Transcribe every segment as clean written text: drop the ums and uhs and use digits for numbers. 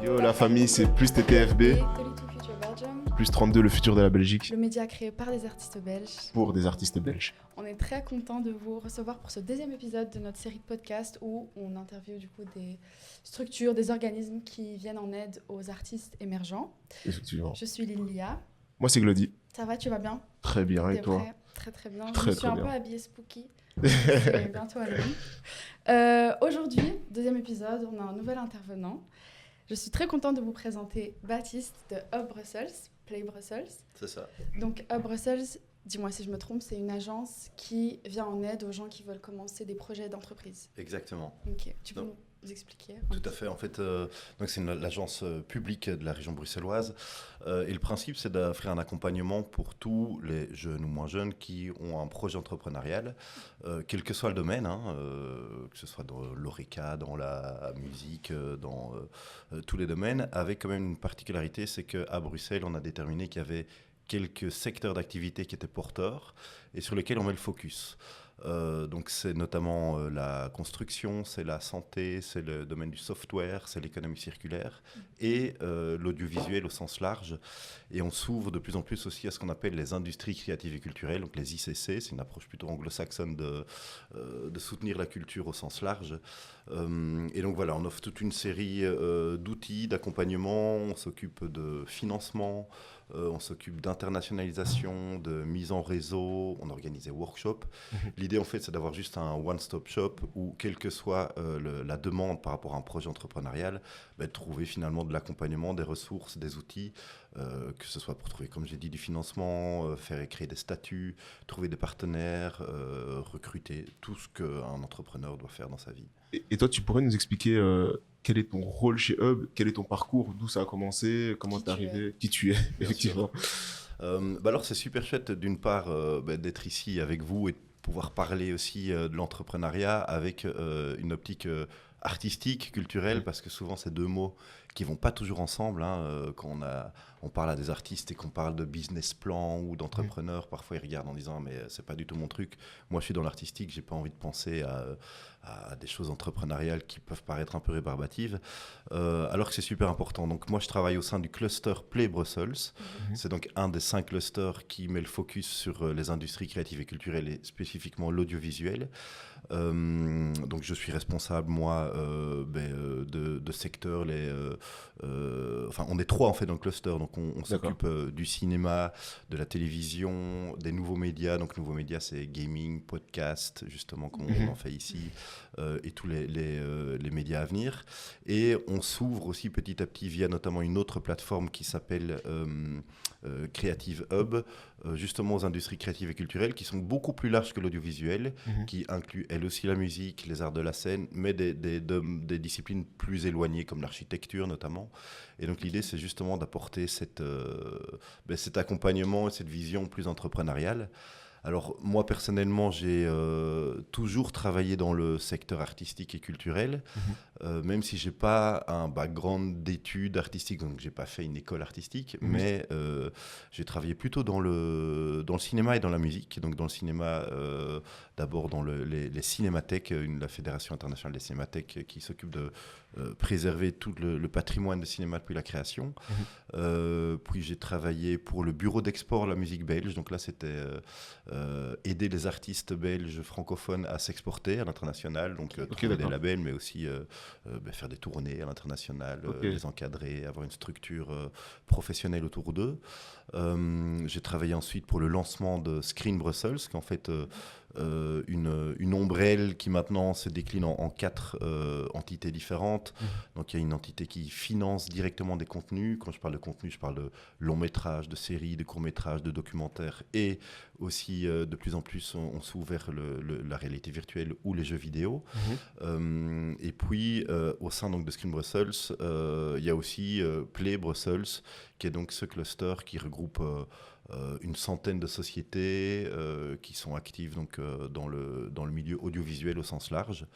Yo la famille, c'est plus TTFB, Et Tele2 Future Belgium, plus 32 le futur de la Belgique, le média créé par des artistes belges. pour des artistes belges. On est très content de vous recevoir pour ce deuxième épisode de notre série de podcasts où on interviewe du coup des structures, des organismes qui viennent en aide aux artistes émergents. Effectivement. Je suis Lilia. Moi c'est Glody. Ça va, tu vas bien? Très bien, et T'es toi? prêt? Très très bien. Très, Je me suis très un bien. peu habillée spooky. C'est bientôt Halloween. Aujourd'hui, deuxième épisode, on a un nouvel intervenant. Je suis très contente de vous présenter Baptiste de Hub Brussels, Play Brussels. C'est ça. Donc Hub Brussels, dis-moi si je me trompe, c'est une agence qui vient en aide aux gens qui veulent commencer des projets d'entreprise. Exactement. Ok, tu peux Donc, nous expliquer? Tout à fait. En fait, donc c'est l'agence publique de la région bruxelloise. Et le principe, c'est d'offrir un accompagnement pour tous les jeunes ou moins jeunes qui ont un projet entrepreneurial, quel que soit le domaine, que ce soit dans l'ORECA, dans la musique, dans tous les domaines, avec quand même une particularité, c'est qu'à Bruxelles, on a déterminé qu'il y avait quelques secteurs d'activité qui étaient porteurs et sur lesquels on met le focus. Donc c'est notamment la construction, c'est la santé, c'est le domaine du software, c'est l'économie circulaire et l'audiovisuel au sens large. Et on s'ouvre de plus en plus aussi à ce qu'on appelle les industries créatives et culturelles, donc les ICC, c'est une approche plutôt anglo-saxonne de soutenir la culture au sens large. Et donc voilà, on offre toute une série d'outils, d'accompagnement, on s'occupe de financement, on s'occupe d'internationalisation, de mise en réseau, on organise des workshops. L'idée, en fait, c'est d'avoir juste un one-stop shop où, quelle que soit la demande par rapport à un projet entrepreneurial, de trouver finalement de l'accompagnement, des ressources, des outils, que ce soit pour trouver, comme j'ai dit, du financement, faire et créer des statuts, trouver des partenaires, recruter, tout ce qu'un entrepreneur doit faire dans sa vie. Et toi, tu pourrais nous expliquer quel est ton rôle chez Hub, quel est ton parcours, d'où ça a commencé, comment t'es arrivé, qui tu es, effectivement. Alors, c'est super chouette, d'une part, d'être ici avec vous et de pouvoir parler aussi de l'entrepreneuriat avec une optique artistique, culturelle, parce que souvent, c'est deux mots qui ne vont pas toujours ensemble. Quand on parle à des artistes et qu'on parle de business plan ou d'entrepreneurs, parfois ils regardent en disant « mais c'est pas du tout mon truc ». Moi, je suis dans l'artistique, j'ai pas envie de penser à des choses entrepreneuriales qui peuvent paraître un peu rébarbatives, alors que c'est super important. Donc moi, je travaille au sein du cluster Play Brussels. C'est donc un des 5 clusters qui met le focus sur les industries créatives et culturelles et spécifiquement l'audiovisuel. Donc je suis responsable, moi, de secteurs. Enfin, on est 3 en fait dans le cluster. Donc on s'occupe du cinéma, de la télévision, des nouveaux médias. Donc nouveaux médias, c'est gaming, podcast, justement, comme on en fait ici, et tous les médias à venir. Et on s'ouvre aussi petit à petit via notamment une autre plateforme qui s'appelle Creative Hub, justement aux industries créatives et culturelles qui sont beaucoup plus larges que l'audiovisuel, qui incluent elle aussi la musique, les arts de la scène, mais des disciplines plus éloignées comme l'architecture notamment. Et donc l'idée, c'est justement d'apporter cet accompagnement et cette vision plus entrepreneuriale. Alors moi personnellement, j'ai toujours travaillé dans le secteur artistique et culturel, même si j'ai pas un background d'études artistiques, donc j'ai pas fait une école artistique, mais j'ai travaillé plutôt dans le cinéma et dans la musique. Donc dans le cinéma, d'abord dans les cinémathèques, la Fédération internationale des cinémathèques qui s'occupe de préserver tout le patrimoine de cinéma depuis la création. Puis j'ai travaillé pour le bureau d'export de la musique belge, donc là c'était aider les artistes belges francophones à s'exporter à l'international, donc trouver des labels, mais aussi faire des tournées à l'international, les encadrer, avoir une structure professionnelle autour d'eux. J'ai travaillé ensuite pour le lancement de Screen Brussels, qui est en fait une ombrelle qui maintenant se décline en 4 entités différentes. Donc il y a une entité qui finance directement des contenus. Quand je parle de contenu, je parle de longs métrages, de séries, de courts métrages, de documentaires, et aussi de plus en plus on s'ouvre vers la réalité virtuelle ou les jeux vidéo. Et puis au sein donc de Screen Brussels, il y a aussi Play Brussels, qui est donc ce cluster qui regroupe une centaine de sociétés qui sont actives donc, dans le milieu audiovisuel au sens large.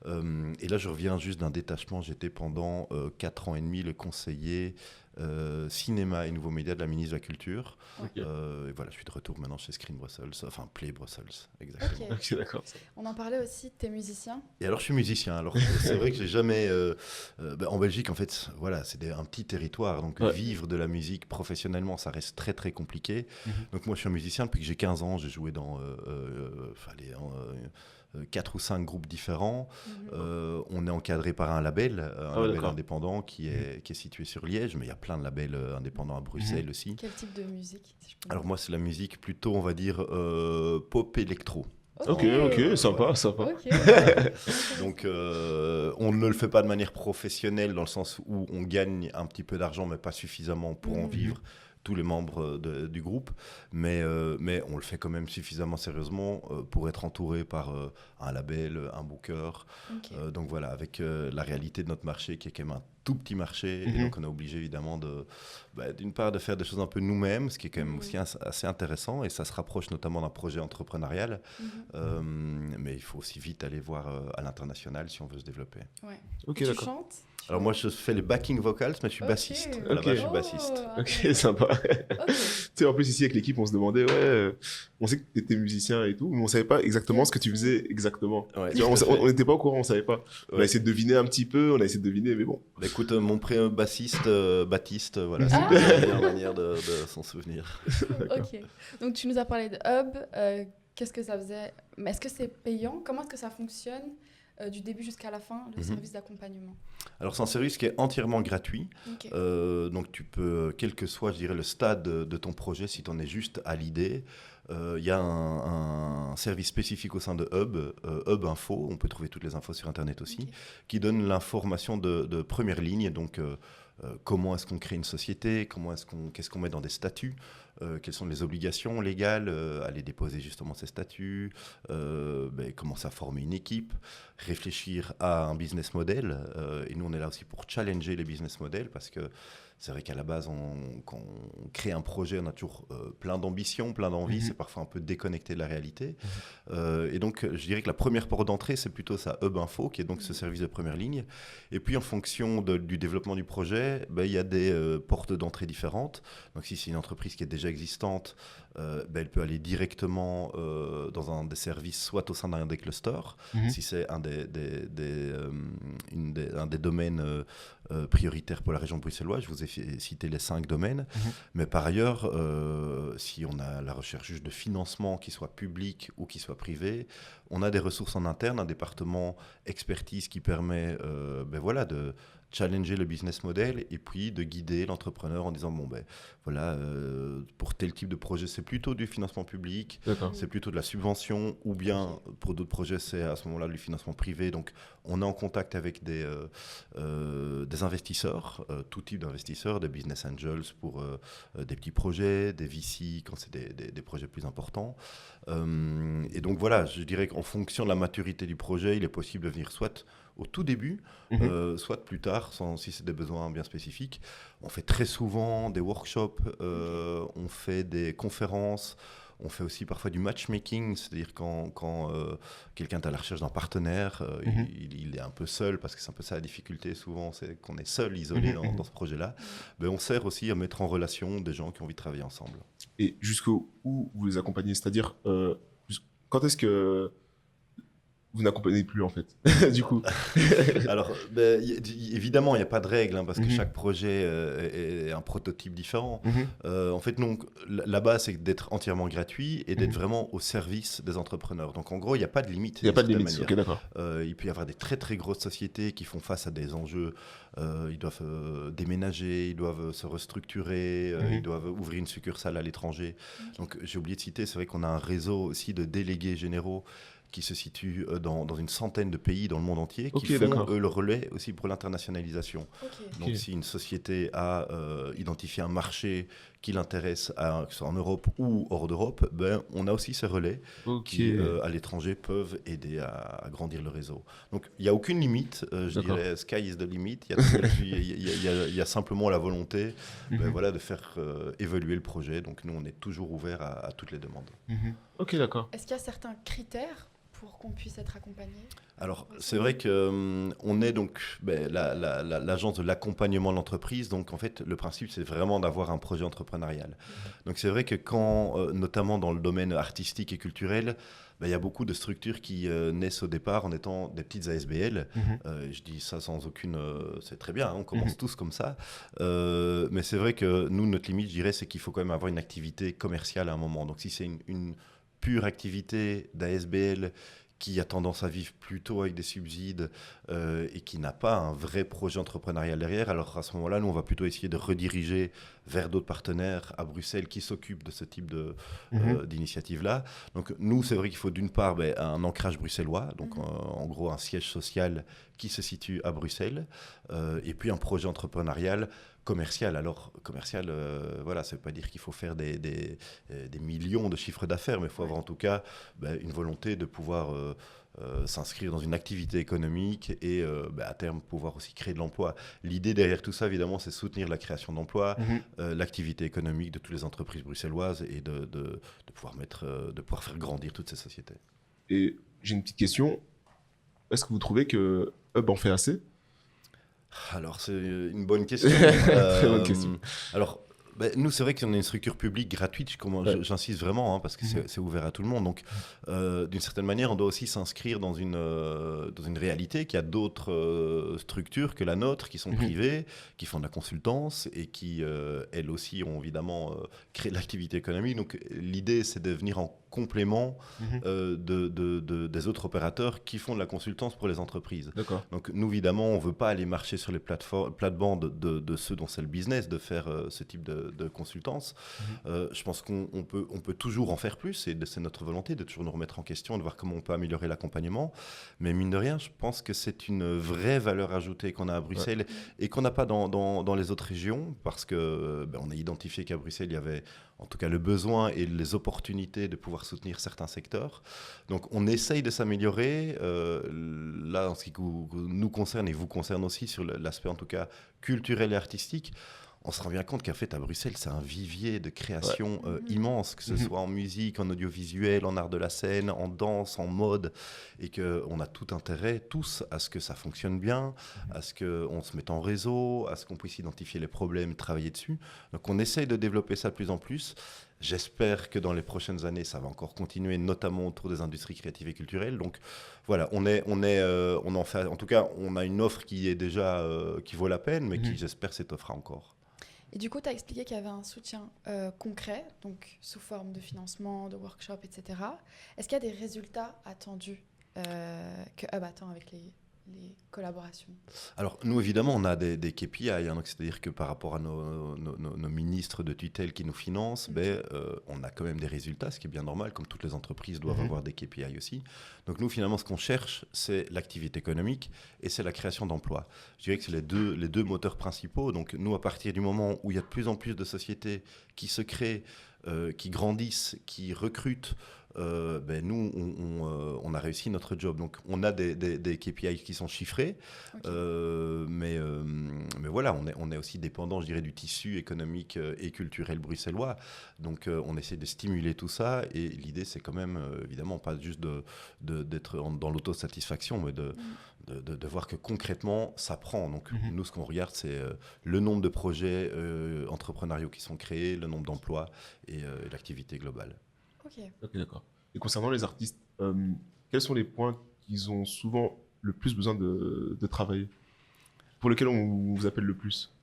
Et là, je reviens juste d'un détachement. J'étais pendant 4 ans et demi le conseiller cinéma et nouveaux médias de la ministre de la Culture. Ouais. Et voilà, je suis de retour maintenant chez Screen Brussels, enfin Play Brussels, exactement. Ok. Ok, d'accord. On en parlait aussi, t'es musicien. Et alors, je suis musicien. Alors, c'est vrai que j'ai jamais. En Belgique, en fait, voilà, c'est un petit territoire. Donc, Ouais. vivre de la musique professionnellement, ça reste très, très compliqué. Mhm. Donc, moi, je suis un musicien depuis que j'ai 15 ans. J'ai joué dans 4 ou 5 groupes différents. On est encadré par un label label d'accord. indépendant qui est situé sur Liège. Mais il y a plein de labels indépendants à Bruxelles aussi. Quel type de musique, si je peux Alors, demander? moi, c'est la musique plutôt, on va dire, pop électro. Ok, sympa, sympa. Ok, ouais. Donc, on ne le fait pas de manière professionnelle dans le sens où on gagne un petit peu d'argent, mais pas suffisamment pour en Mhm. vivre, tous les membres du groupe. Mais on le fait quand même suffisamment sérieusement pour être entouré par un label, un booker. Ok. Donc voilà, avec la réalité de notre marché qui est quand même un tout petit marché. Mhm. Et donc, on est obligé évidemment d'une part de faire des choses un peu nous-mêmes, ce qui est quand même Mhm. aussi assez intéressant. Et ça se rapproche notamment d'un projet entrepreneurial. Mhm. Mais il faut aussi vite aller voir à l'international si on veut se développer. Ouais. Ok, Tu d'accord. chantes? Alors moi, je fais les backing vocals, mais je suis Ok. bassiste. À la Ok. base, je suis bassiste. Oh, Ok, intéressant. sympa. Ok. Tu sais, en plus, ici, avec l'équipe, on se demandait, on sait que tu étais musicien et tout, mais on savait pas exactement ce que tu faisais exactement. Ouais, Tu vois, tout à fait. on n'était pas au courant, on savait pas. On a Ouais. essayé de deviner un petit peu, on a essayé de deviner, mais bon. Bah, écoute, mon prénom bassiste, Baptiste, voilà, Ah. c'est la meilleure manière de s'en souvenir. Ok. Donc tu nous as parlé de Hub. Qu'est-ce que ça faisait? Mais est-ce que c'est payant? Comment est-ce que ça fonctionne du début jusqu'à la fin, le Mhm. service d'accompagnement? Alors c'est un service qui est entièrement gratuit. Ok. Donc tu peux, quel que soit, je dirais, le stade de ton projet, si tu en es juste à l'idée, il y a un service spécifique au sein de Hub, Hub Info, on peut trouver toutes les infos sur Internet aussi, Ok. qui donne l'information de première ligne, donc comment est-ce qu'on crée une société, qu'est-ce qu'on met dans des statuts, quelles sont les obligations légales à les déposer justement ces statuts, commencer à former une équipe, réfléchir à un business model. Et nous, on est là aussi pour challenger les business models parce que c'est vrai qu'à la base, quand on crée un projet, on a toujours plein d'ambition, plein d'envie. C'est parfois un peu déconnecté de la réalité. Et donc, je dirais que la première porte d'entrée, c'est plutôt ça, Hub Info, qui est donc ce service de première ligne. Et puis, en fonction du développement du projet, il y a des portes d'entrée différentes. Donc, si c'est une entreprise qui est déjà existante, elle peut aller directement dans un des services, soit au sein d'un des clusters, si c'est un des domaines prioritaires pour la région bruxelloise. Je vous ai cité les 5 domaines. Mais par ailleurs, si on a la recherche juste de financement, qui soit public ou qui soit privé, on a des ressources en interne, un département expertise qui permet de challenger le business model et puis de guider l'entrepreneur en disant pour tel type de projet c'est plutôt du financement public, D'accord. c'est plutôt de la subvention, ou bien pour d'autres projets c'est à ce moment-là du financement privé. Donc on est en contact avec des investisseurs, tout type d'investisseurs, des business angels pour des petits projets, des VC quand c'est des projets plus importants. Et donc voilà, je dirais qu'en fonction de la maturité du projet, il est possible de venir soit au tout début, soit plus tard, si c'est des besoins bien spécifiques. On fait très souvent des workshops, on fait des conférences, on fait aussi parfois du matchmaking, c'est-à-dire quand quelqu'un est à la recherche d'un partenaire, il est un peu seul, parce que c'est un peu ça la difficulté souvent, c'est qu'on est seul, isolé dans ce projet-là. On sert aussi à mettre en relation des gens qui ont envie de travailler ensemble. Et jusqu'où vous les accompagnez? C'est-à-dire, quand est-ce que vous n'accompagnez plus, en fait, du coup? Alors, évidemment, il n'y a pas de règle, parce que chaque projet est un prototype différent. En fait, donc, la base, c'est d'être entièrement gratuit et d'être vraiment au service des entrepreneurs. Donc, en gros, il n'y a pas de limite. Il n'y a pas de limite, ok, d'accord. Il peut y avoir des très, très grosses sociétés qui font face à des enjeux. Ils doivent déménager, ils doivent se restructurer, ils doivent ouvrir une succursale à l'étranger. Donc, j'ai oublié de citer, c'est vrai qu'on a un réseau aussi de délégués généraux qui se situent dans une centaine de pays dans le monde entier, qui font le relais aussi pour l'internationalisation. Donc si une société a identifié un marché qui l'intéresse, que ce soit en Europe ou hors d'Europe, on a aussi ces relais qui, à l'étranger, peuvent aider à grandir le réseau. Donc il n'y a aucune limite, je dirais sky is the limit, il y a simplement la volonté de faire évoluer le projet. Donc nous, on est toujours ouvert à toutes les demandes. Ok, d'accord. Est-ce qu'il y a certains critères pour qu'on puisse être accompagné? Alors, c'est vrai qu'on est donc l'agence de l'accompagnement de l'entreprise. Donc, en fait, le principe, c'est vraiment d'avoir un projet entrepreneurial. Donc, c'est vrai que quand, notamment dans le domaine artistique et culturel, il y a beaucoup de structures qui naissent au départ en étant des petites ASBL. Je dis ça sans aucune... c'est très bien, on commence tous comme ça. Mais c'est vrai que nous, notre limite, je dirais, c'est qu'il faut quand même avoir une activité commerciale à un moment. Donc, si c'est une pure activité d'ASBL qui a tendance à vivre plutôt avec des subsides et qui n'a pas un vrai projet entrepreneurial derrière, alors à ce moment-là, nous, on va plutôt essayer de rediriger vers d'autres partenaires à Bruxelles qui s'occupent de ce type d'initiative-là. Donc nous, c'est vrai qu'il faut d'une part un ancrage bruxellois, donc en gros un siège social qui se situe à Bruxelles, et puis un projet entrepreneurial commercial. Alors, commercial, voilà, ça ne veut pas dire qu'il faut faire des millions de chiffres d'affaires, mais il faut avoir en tout cas une volonté de pouvoir s'inscrire dans une activité économique et à terme pouvoir aussi créer de l'emploi. L'idée derrière tout ça, évidemment, c'est soutenir la création d'emplois, l'activité économique de toutes les entreprises bruxelloises et de pouvoir faire grandir toutes ces sociétés. Et j'ai une petite question. Est-ce que vous trouvez que Hub en fait assez ? Alors, c'est une bonne question. Très bonne question. Alors, nous, c'est vrai qu'on est une structure publique gratuite, j'insiste vraiment, parce que c'est ouvert à tout le monde. Donc, d'une certaine manière, on doit aussi s'inscrire dans une réalité qu'il y a d'autres structures que la nôtre qui sont privées, qui font de la consultance et qui, elles aussi, ont évidemment créé de l'activité économique. Donc, l'idée, c'est de venir en complément des autres opérateurs qui font de la consultance pour les entreprises. D'accord. Donc nous, évidemment, on ne veut pas aller marcher sur les plates-bandes de ceux dont c'est le business de faire ce type de consultance. Je pense qu'on peut toujours en faire plus et c'est notre volonté de toujours nous remettre en question, de voir comment on peut améliorer l'accompagnement. Mais mine de rien, je pense que c'est une vraie valeur ajoutée qu'on a à Bruxelles et qu'on n'a pas dans les autres régions parce qu'on a identifié qu'à Bruxelles, il y avait en tout cas le besoin et les opportunités de pouvoir soutenir certains secteurs. Donc on essaye de s'améliorer, là en ce qui nous concerne et vous concerne aussi sur l'aspect en tout cas culturel et artistique. On se rend bien compte qu'en fait à Bruxelles c'est un vivier de création immense, que ce soit en musique, en audiovisuel, en art de la scène, en danse, en mode, et qu'on a tout intérêt tous à ce que ça fonctionne bien, à ce qu'on se mette en réseau, à ce qu'on puisse identifier les problèmes, travailler dessus. Donc on essaye de développer ça de plus en plus. J'espère que dans les prochaines années, ça va encore continuer, notamment autour des industries créatives et culturelles. Donc voilà, on en fait, en tout cas, on a une offre qui est déjà qui vaut la peine, mais qui, j'espère, s'étoffera encore. Et du coup, tu as expliqué qu'il y avait un soutien concret, donc sous forme de financement, de workshop, etc. Est-ce qu'il y a des résultats attendus que Hub attend avec les collaborations? Alors, nous, évidemment, on a des KPI, c'est-à-dire que par rapport à nos ministres de tutelle qui nous financent, on a quand même des résultats, ce qui est bien normal, comme toutes les entreprises doivent avoir des KPI aussi. Donc, nous, finalement, ce qu'on cherche, c'est l'activité économique et c'est la création d'emplois. Je dirais que c'est les deux moteurs principaux. Donc, nous, à partir du moment où il y a de plus en plus de sociétés qui se créent, qui grandissent, qui recrutent, nous, on a réussi notre job. Donc, on a des KPI qui sont chiffrés, mais voilà, on est aussi dépendant, je dirais, du tissu économique et culturel bruxellois. Donc, on essaie de stimuler tout ça. Et l'idée, c'est quand même, évidemment, pas juste d'être dans l'autosatisfaction, mais de voir que concrètement, ça prend. Donc, nous, ce qu'on regarde, c'est le nombre de projets entrepreneuriaux qui sont créés, le nombre d'emplois et l'activité globale. Ok, d'accord. Et concernant les artistes, quels sont les points qu'ils ont souvent le plus besoin de travailler, pour lesquels on vous appelle le plus?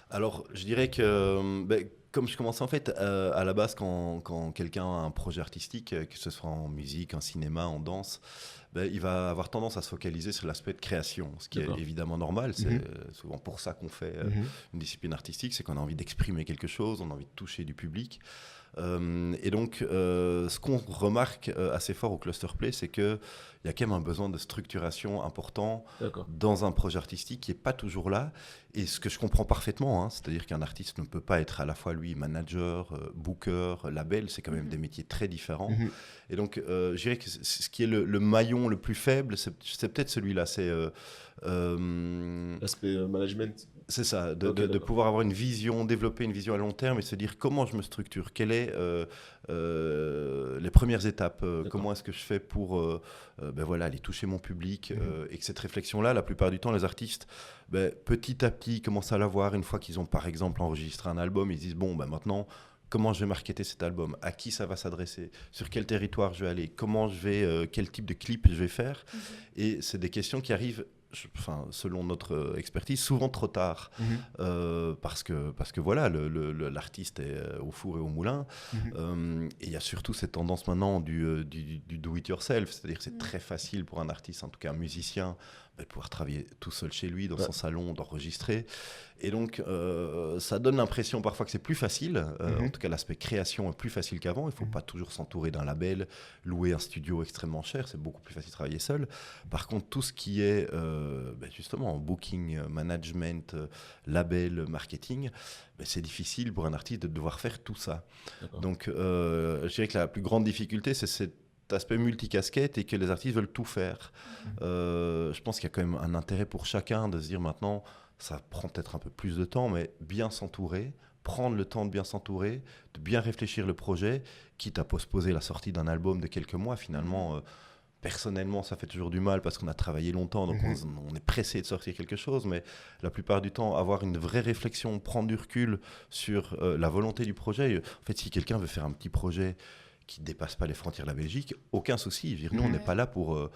Alors, je dirais que, comme je commençais en fait, à la base, quand quelqu'un a un projet artistique, que ce soit en musique, en cinéma, en danse, il va avoir tendance à se focaliser sur l'aspect de création, ce qui est évidemment normal. C'est souvent pour ça qu'on fait une discipline artistique, c'est qu'on a envie d'exprimer quelque chose, on a envie de toucher du public. Et donc, ce qu'on remarque assez fort au Cluster Play, c'est qu'il y a quand même un besoin de structuration important dans un projet artistique qui n'est pas toujours là. Et ce que je comprends parfaitement, c'est-à-dire qu'un artiste ne peut pas être à la fois, lui, manager, booker, label, c'est quand même des métiers très différents. Et donc, je dirais que ce qui est le maillon le plus faible, c'est peut-être celui-là. C'est l'aspect management. C'est ça, de d'accord. pouvoir avoir une vision, développer une vision à long terme et se dire comment je me structure, quelles sont les premières étapes, comment est-ce que je fais pour voilà, aller toucher mon public, et que cette réflexion-là, la plupart du temps, les artistes, petit à petit, commencent à l'avoir une fois qu'ils ont par exemple enregistré un album, ils se disent bon, maintenant, comment je vais marketer cet album, à qui ça va s'adresser, sur quel territoire je vais aller, quel type de clip je vais faire. Et c'est des questions qui arrivent, selon notre expertise, souvent trop tard, parce que voilà, l'artiste est au four et au moulin. Et il y a surtout cette tendance maintenant du do-it-yourself, c'est-à-dire que c'est très facile pour un artiste, en tout cas un musicien, de pouvoir travailler tout seul chez lui, dans son salon, d'enregistrer. Et donc, ça donne l'impression parfois que c'est plus facile. En tout cas, l'aspect création est plus facile qu'avant. Il ne faut pas toujours s'entourer d'un label, louer un studio extrêmement cher. C'est beaucoup plus facile de travailler seul. Par contre, tout ce qui est justement booking, management, label, marketing, c'est difficile pour un artiste de devoir faire tout ça. D'accord. Donc, je dirais que la plus grande difficulté, c'est cet aspect multicasquette et que les artistes veulent tout faire. Je pense qu'il y a quand même un intérêt pour chacun de se dire maintenant, ça prend peut-être un peu plus de temps, mais bien s'entourer, prendre le temps de bien s'entourer, de bien réfléchir le projet, quitte à postposer la sortie d'un album de quelques mois. Finalement, personnellement, ça fait toujours du mal parce qu'on a travaillé longtemps, donc on est pressé de sortir quelque chose, mais la plupart du temps, avoir une vraie réflexion, prendre du recul sur la volonté du projet. En fait, si quelqu'un veut faire un petit projet qui ne dépasse pas les frontières de la Belgique, aucun souci. Nous, on n'est pas là pour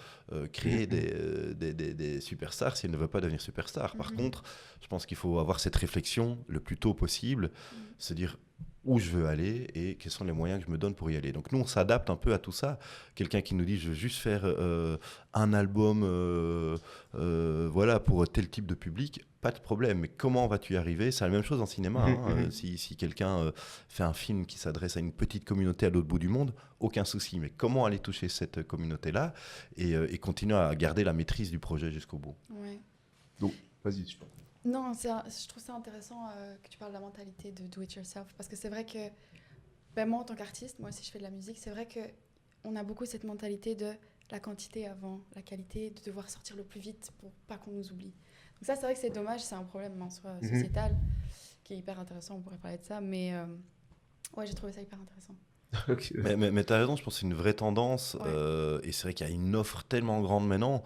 créer des superstars si elle ne veut pas devenir superstar. Par contre, je pense qu'il faut avoir cette réflexion le plus tôt possible, se dire où je veux aller et quels sont les moyens que je me donne pour y aller. Donc nous, on s'adapte un peu à tout ça. Quelqu'un qui nous dit, je veux juste faire un album voilà, pour tel type de public, pas de problème. Mais comment vas-tu y arriver ? C'est la même chose en cinéma. Si quelqu'un fait un film qui s'adresse à une petite communauté à l'autre bout du monde, aucun souci. Mais comment aller toucher cette communauté-là et continuer à garder la maîtrise du projet jusqu'au bout. Ouais. Donc, vas-y, tu peux. Non, je trouve ça intéressant que tu parles de la mentalité de do it yourself, parce que c'est vrai que moi en tant qu'artiste, moi aussi je fais de la musique, c'est vrai qu'on a beaucoup cette mentalité de la quantité avant la qualité, de devoir sortir le plus vite pour pas qu'on nous oublie. Donc ça, c'est vrai que c'est dommage, c'est un problème en soi sociétal qui est hyper intéressant, on pourrait parler de ça, mais ouais, j'ai trouvé ça hyper intéressant. Okay. Mais tu as raison, je pense que c'est une vraie tendance, et c'est vrai qu'il y a une offre tellement grande maintenant.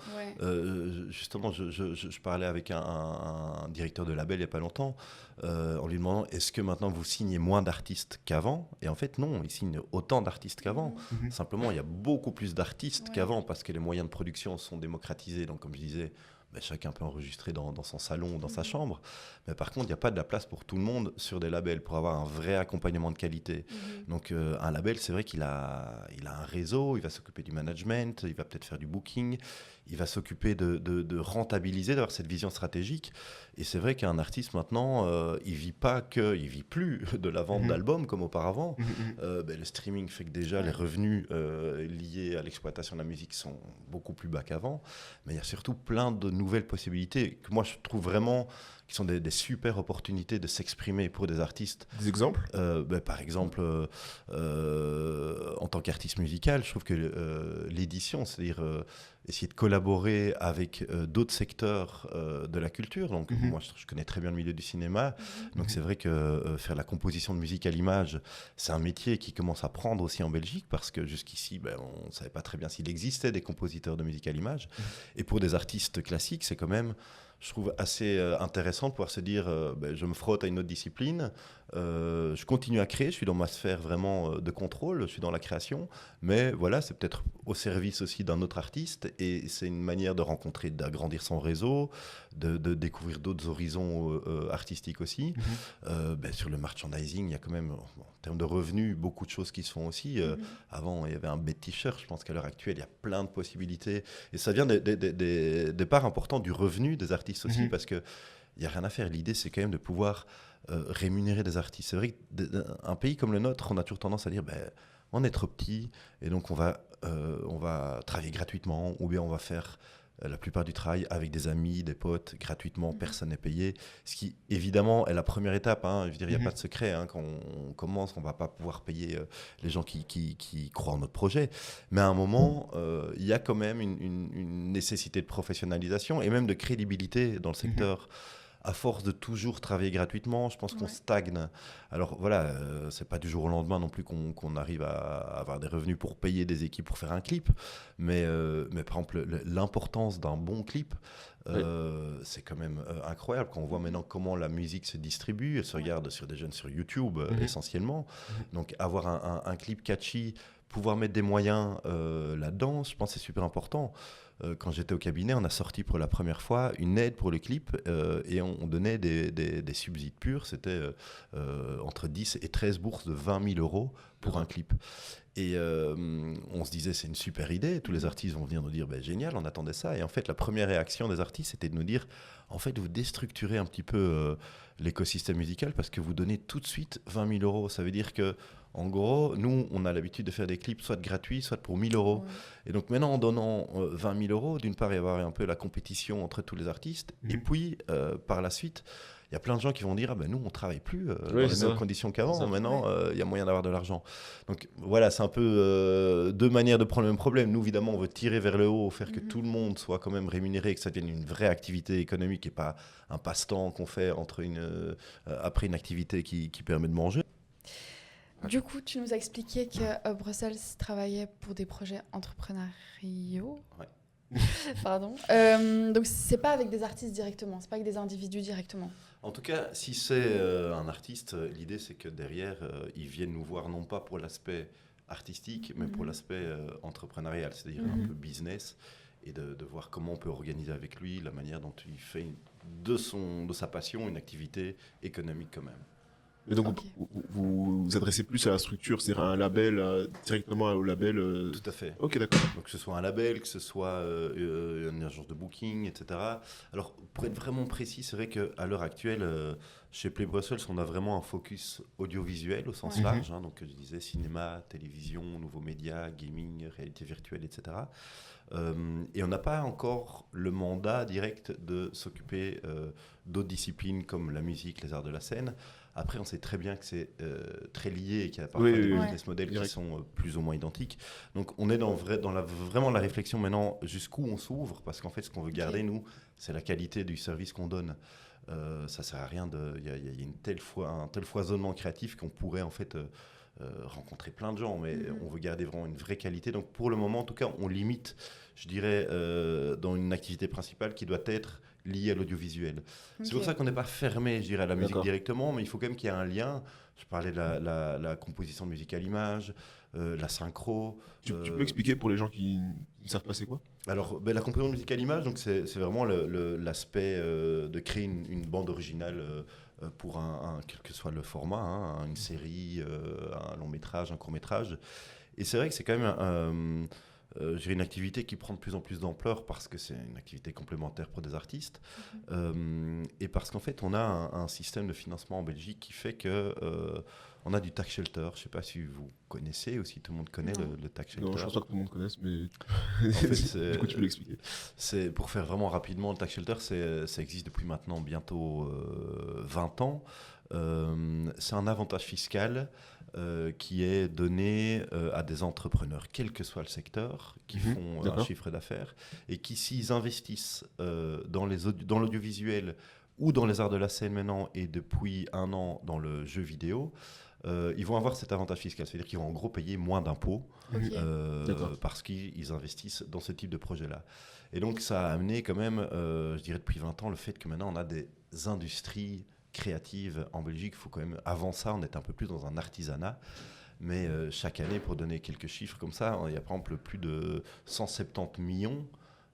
Justement, je parlais avec un directeur de label il n'y a pas longtemps, en lui demandant est-ce que maintenant vous signez moins d'artistes qu'avant ? Et en fait non, ils signent autant d'artistes qu'avant. Simplement, il y a beaucoup plus d'artistes qu'avant parce que les moyens de production sont démocratisés. Donc comme je disais, chacun peut enregistrer dans son salon ou dans sa chambre. Mais par contre, il n'y a pas de la place pour tout le monde sur des labels, pour avoir un vrai accompagnement de qualité. Donc un label, c'est vrai qu'il a un réseau, il va s'occuper du management, il va peut-être faire du booking, il va s'occuper de rentabiliser, d'avoir cette vision stratégique. Et c'est vrai qu'un artiste maintenant, il vit plus de la vente d'albums comme auparavant. Le streaming fait que déjà les revenus liés à l'exploitation de la musique sont beaucoup plus bas qu'avant. Mais il y a surtout plein de nouvelles possibilités que moi je trouve vraiment qui sont des super opportunités de s'exprimer pour des artistes. Des exemples ? Par exemple, en tant qu'artiste musical, je trouve que l'édition, c'est-à-dire essayer de collaborer avec d'autres secteurs de la culture. Donc, moi, je connais très bien le milieu du cinéma. Donc, c'est vrai que faire la composition de musique à l'image, c'est un métier qui commence à prendre aussi en Belgique parce que jusqu'ici, on ne savait pas très bien s'il existait des compositeurs de musique à l'image. Et pour des artistes classiques, c'est quand même, je trouve, assez intéressant de pouvoir se dire je me frotte à une autre discipline, je continue à créer, je suis dans ma sphère vraiment de contrôle, je suis dans la création, mais voilà, c'est peut-être au service aussi d'un autre artiste et c'est une manière de rencontrer, d'agrandir son réseau, de découvrir d'autres horizons artistiques aussi. Sur le merchandising, il y a quand même, en termes de revenus, beaucoup de choses qui se font aussi. Avant, il y avait un bête t-shirt, je pense qu'à l'heure actuelle, il y a plein de possibilités et ça vient des parts importantes du revenu des artistes aussi, parce qu'il n'y a rien à faire. L'idée, c'est quand même de pouvoir rémunérer des artistes. C'est vrai qu'un pays comme le nôtre, on a toujours tendance à dire on est trop petit et donc on va travailler gratuitement ou bien on va faire la plupart du travail avec des amis, des potes, gratuitement, personne n'est payé. Ce qui, évidemment, est la première étape. Je veux dire, il n'y a pas de secret. Quand on commence, on ne va pas pouvoir payer les gens qui croient en notre projet. Mais à un moment, il y a quand même une nécessité de professionnalisation et même de crédibilité dans le secteur. à force de toujours travailler gratuitement, je pense qu'on stagne. Alors voilà, c'est pas du jour au lendemain non plus qu'on arrive à avoir des revenus pour payer des équipes pour faire un clip, mais par exemple l'importance d'un bon clip, c'est quand même incroyable quand on voit maintenant comment la musique se distribue. Elle se regarde sur des jeunes sur YouTube essentiellement. Donc avoir un clip catchy, pouvoir mettre des moyens là-dedans, je pense que c'est super important. Quand j'étais au cabinet, on a sorti pour la première fois une aide pour le clip et on donnait des subsides purs. C'était entre 10 et 13 bourses de 20 000 euros pour un clip. Et on se disait, c'est une super idée. Tous les artistes vont venir nous dire, génial, on attendait ça. Et en fait, la première réaction des artistes, c'était de nous dire, en fait, vous déstructurez un petit peu l'écosystème musical parce que vous donnez tout de suite 20 000 euros. Ça veut dire que en gros, nous, on a l'habitude de faire des clips soit gratuits, soit pour 1 000 euros. Ouais. Et donc maintenant, en donnant 20 000 euros, d'une part, il va y avoir un peu la compétition entre tous les artistes. Et puis, par la suite, il y a plein de gens qui vont dire, nous, on ne travaille plus dans les mêmes conditions qu'avant. Maintenant, il y a moyen d'avoir de l'argent. Donc voilà, c'est un peu deux manières de prendre le même problème. Nous, évidemment, on veut tirer vers le haut, faire que tout le monde soit quand même rémunéré, que ça devienne une vraie activité économique et pas un passe-temps qu'on fait après une activité qui permet de manger. Du coup, tu nous as expliqué que Brussels travaillait pour des projets entrepreneuriaux. Ouais. Pardon. Donc, c'est pas avec des artistes directement, c'est pas avec des individus directement. En tout cas, si c'est un artiste, l'idée c'est que derrière, ils viennent nous voir non pas pour l'aspect artistique, mais pour l'aspect entrepreneurial, c'est-à-dire un peu business, et de voir comment on peut organiser avec lui la manière dont il fait de sa passion une activité économique quand même. Et donc, vous vous adressez plus à la structure, c'est-à-dire à un label, directement au label Tout à fait. Ok, d'accord. Donc, que ce soit un label, que ce soit une agence de booking, etc. Alors, pour être vraiment précis, c'est vrai qu'à l'heure actuelle, chez Play Brussels, on a vraiment un focus audiovisuel au sens large. Hein, donc, je disais cinéma, télévision, nouveaux médias, gaming, réalité virtuelle, etc. Et on n'a pas encore le mandat direct de s'occuper d'autres disciplines comme la musique, les arts de la scène. Après, on sait très bien que c'est très lié et qu'il y a parfois des business models qui sont plus ou moins identiques. Donc, on est vraiment la réflexion maintenant jusqu'où on s'ouvre, parce qu'en fait, ce qu'on veut garder, nous, c'est la qualité du service qu'on donne. Ça ne sert à rien il y a un tel foisonnement créatif qu'on pourrait en fait rencontrer plein de gens, mais on veut garder vraiment une vraie qualité. Donc, pour le moment, en tout cas, on limite, je dirais, dans une activité principale qui doit être lié à l'audiovisuel. C'est pour ça qu'on n'est pas fermé, je dirais, à la musique directement, mais il faut quand même qu'il y ait un lien. Je parlais de la composition de musique à l'image, la synchro. Tu peux expliquer pour les gens qui ne savent pas c'est quoi ? Alors, la composition de musique à l'image, donc c'est vraiment l'aspect de créer une bande originale pour quel que soit le format, une série, un long métrage, un court métrage. Et c'est vrai que c'est quand même j'ai une activité qui prend de plus en plus d'ampleur parce que c'est une activité complémentaire pour des artistes et parce qu'en fait on a un système de financement en Belgique qui fait que on a du tax shelter. Je ne sais pas si vous connaissez ou si tout le monde connaît le tax shelter. Non, je ne pense pas que tout le monde connaisse, mais en fait, du coup tu peux l'expliquer. C'est, pour faire vraiment rapidement, le tax shelter, ça existe depuis maintenant bientôt 20 ans. C'est un avantage fiscal qui est donné à des entrepreneurs, quel que soit le secteur, qui font un chiffre d'affaires et qui, s'ils investissent dans l'audiovisuel ou dans les arts de la scène maintenant et depuis 1 an dans le jeu vidéo, ils vont avoir cet avantage fiscal. C'est-à-dire qu'ils vont en gros payer moins d'impôts parce qu'ils investissent dans ce type de projet-là. Et donc ça a amené quand même, je dirais depuis 20 ans, le fait que maintenant on a des industries créative en Belgique. Faut quand même, avant ça, on était un peu plus dans un artisanat. Mais chaque année, pour donner quelques chiffres comme ça, il y a par exemple plus de 170 millions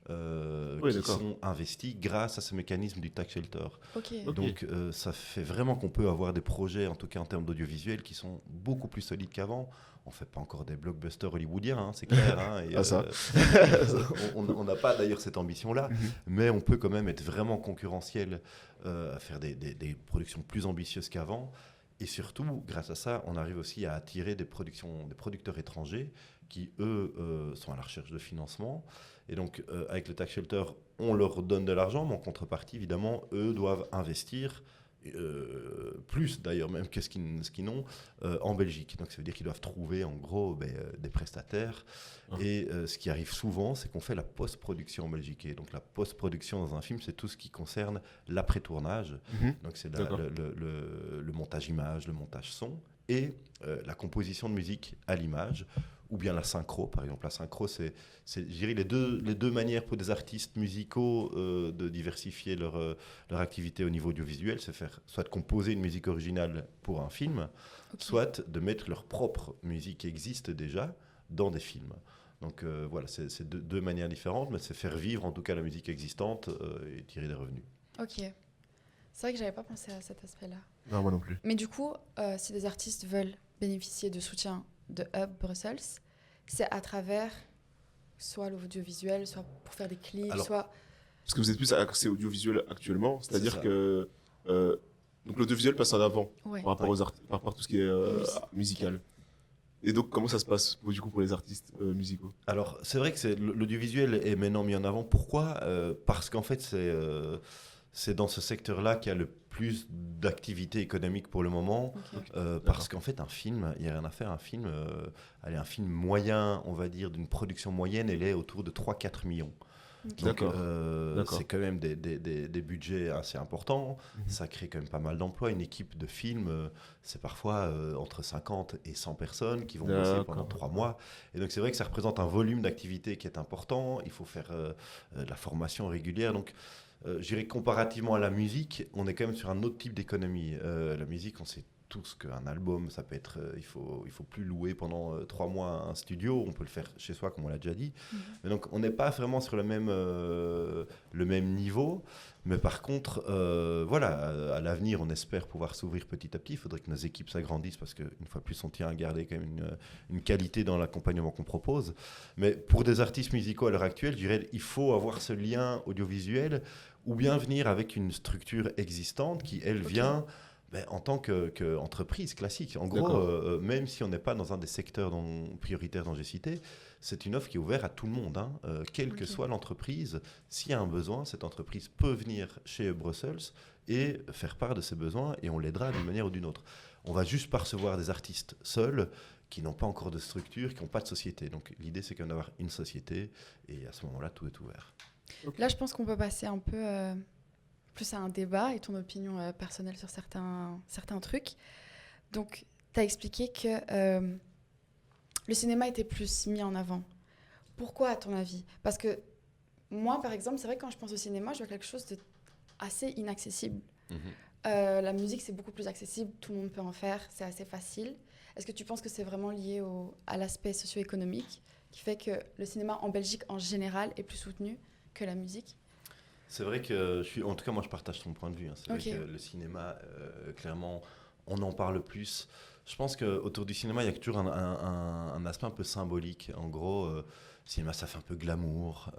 qui sont investis grâce à ce mécanisme du tax shelter. Donc ça fait vraiment qu'on peut avoir des projets, en tout cas en termes d'audiovisuel, qui sont beaucoup plus solides qu'avant. On ne fait pas encore des blockbusters hollywoodiens, c'est clair. Et, on n'a pas d'ailleurs cette ambition-là, mais on peut quand même être vraiment concurrentiel à faire des productions plus ambitieuses qu'avant. Et surtout, grâce à ça, on arrive aussi à attirer des producteurs étrangers qui, eux, sont à la recherche de financement. Et donc, avec le tax shelter, on leur donne de l'argent, mais en contrepartie, évidemment, eux doivent investir plus d'ailleurs même que ce qu'ils n'ont en Belgique. Donc ça veut dire qu'ils doivent trouver en gros des prestataires. Et ce qui arrive souvent, c'est qu'on fait la post-production en Belgique. Et donc la post-production dans un film, c'est tout ce qui concerne l'après-tournage. Donc c'est le montage image, le montage son et la composition de musique à l'image, ou bien la synchro. Par exemple, la synchro, c'est je dirais les deux manières pour des artistes musicaux de diversifier leur activité au niveau audiovisuel, c'est faire soit de composer une musique originale pour un film, soit de mettre leur propre musique qui existe déjà dans des films. Donc voilà, c'est deux manières différentes, mais c'est faire vivre en tout cas la musique existante et tirer des revenus. Ok. C'est vrai que j'avais pas pensé à cet aspect-là. Non, moi non plus. Mais du coup, si des artistes veulent bénéficier de soutien de Hub Brussels, c'est à travers soit l'audiovisuel, soit pour faire des clips, Alors, soit... Parce que vous êtes plus axé audiovisuel actuellement, c'est-à-dire C'est ça. que donc l'audiovisuel passe en avant Ouais. par rapport par rapport à tout ce qui est musical. Et donc comment ça se passe du coup pour les artistes musicaux? Alors, c'est vrai que l'audiovisuel est maintenant mis en avant. Pourquoi parce qu'en fait, c'est dans ce secteur-là qu'il y a le plus d'activité économique pour le moment. Parce qu'en fait, un film, il n'y a rien à faire. Un film moyen, on va dire, d'une production moyenne, elle est autour de 3-4 millions. Donc, D'accord. c'est quand même des budgets assez importants. Ça crée quand même pas mal d'emplois. Une équipe de film, c'est parfois entre 50 et 100 personnes qui vont bosser pendant 3 mois. Et donc, c'est vrai que ça représente un volume d'activité qui est important. Il faut faire de la formation régulière. Donc, je dirais comparativement à la musique, on est quand même sur un autre type d'économie. La musique, on sait tous qu'un album, ça peut être, il faut plus louer pendant 3 mois un studio, on peut le faire chez soi comme on l'a déjà dit. Mais donc on n'est pas vraiment sur le même niveau. Mais par contre, voilà, à l'avenir, on espère pouvoir s'ouvrir petit à petit. Il faudrait que nos équipes s'agrandissent parce qu'une fois de plus, on tient à garder quand même une qualité dans l'accompagnement qu'on propose. Mais pour des artistes musicaux à l'heure actuelle, je dirais il faut avoir ce lien audiovisuel ou bien venir avec une structure existante qui, elle, vient en tant qu'entreprise classique. En gros, même si on n'est pas dans un des secteurs prioritaires dont j'ai cité, c'est une offre qui est ouverte à tout le monde. Quelle que soit l'entreprise, s'il y a un besoin, cette entreprise peut venir chez Brussels et faire part de ses besoins et on l'aidera d'une manière ou d'une autre. On va juste pas recevoir des artistes seuls qui n'ont pas encore de structure, qui n'ont pas de société. Donc l'idée, c'est quand même d'avoir une société et à ce moment-là, tout est ouvert. Là, je pense qu'on peut passer un peu plus à un débat et ton opinion personnelle sur certains trucs. Donc, tu as expliqué que le cinéma était plus mis en avant. Pourquoi, à ton avis? Parce que moi, par exemple, c'est vrai que quand je pense au cinéma, je vois quelque chose d'assez inaccessible. La musique, c'est beaucoup plus accessible, tout le monde peut en faire, c'est assez facile. Est-ce que tu penses que c'est vraiment lié à l'aspect socio-économique qui fait que le cinéma en Belgique, en général, est plus soutenu que la musique? C'est vrai que en tout cas, moi, je partage ton point de vue. C'est vrai que le cinéma, clairement, on en parle plus. Je pense qu'autour du cinéma, il y a toujours un aspect un peu symbolique. En gros, le cinéma, ça fait un peu glamour.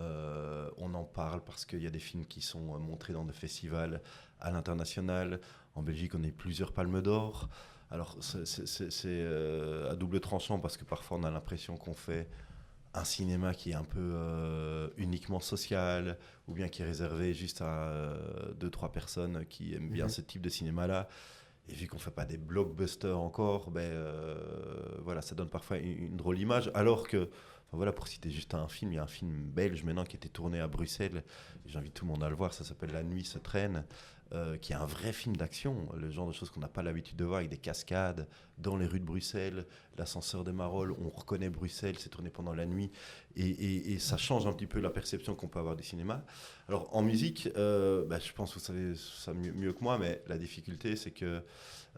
On en parle parce qu'il y a des films qui sont montrés dans des festivals à l'international. En Belgique, on a plusieurs palmes d'or. Alors, c'est à double tranchant parce que parfois, on a l'impression qu'on fait un cinéma qui est un peu uniquement social ou bien qui est réservé juste à 2-3 personnes qui aiment bien ce type de cinéma-là. Et vu qu'on ne fait pas des blockbusters encore, voilà, ça donne parfois une drôle image. Alors que, voilà, pour citer juste un film, il y a un film belge maintenant qui a été tourné à Bruxelles. J'invite tout le monde à le voir, ça s'appelle La nuit se traîne. Qui est un vrai film d'action, le genre de choses qu'on n'a pas l'habitude de voir avec des cascades dans les rues de Bruxelles, l'ascenseur des Marolles, on reconnaît Bruxelles, c'est tourné pendant la nuit et ça change un petit peu la perception qu'on peut avoir du cinéma. Alors en musique, je pense que vous savez ça mieux que moi, mais la difficulté c'est que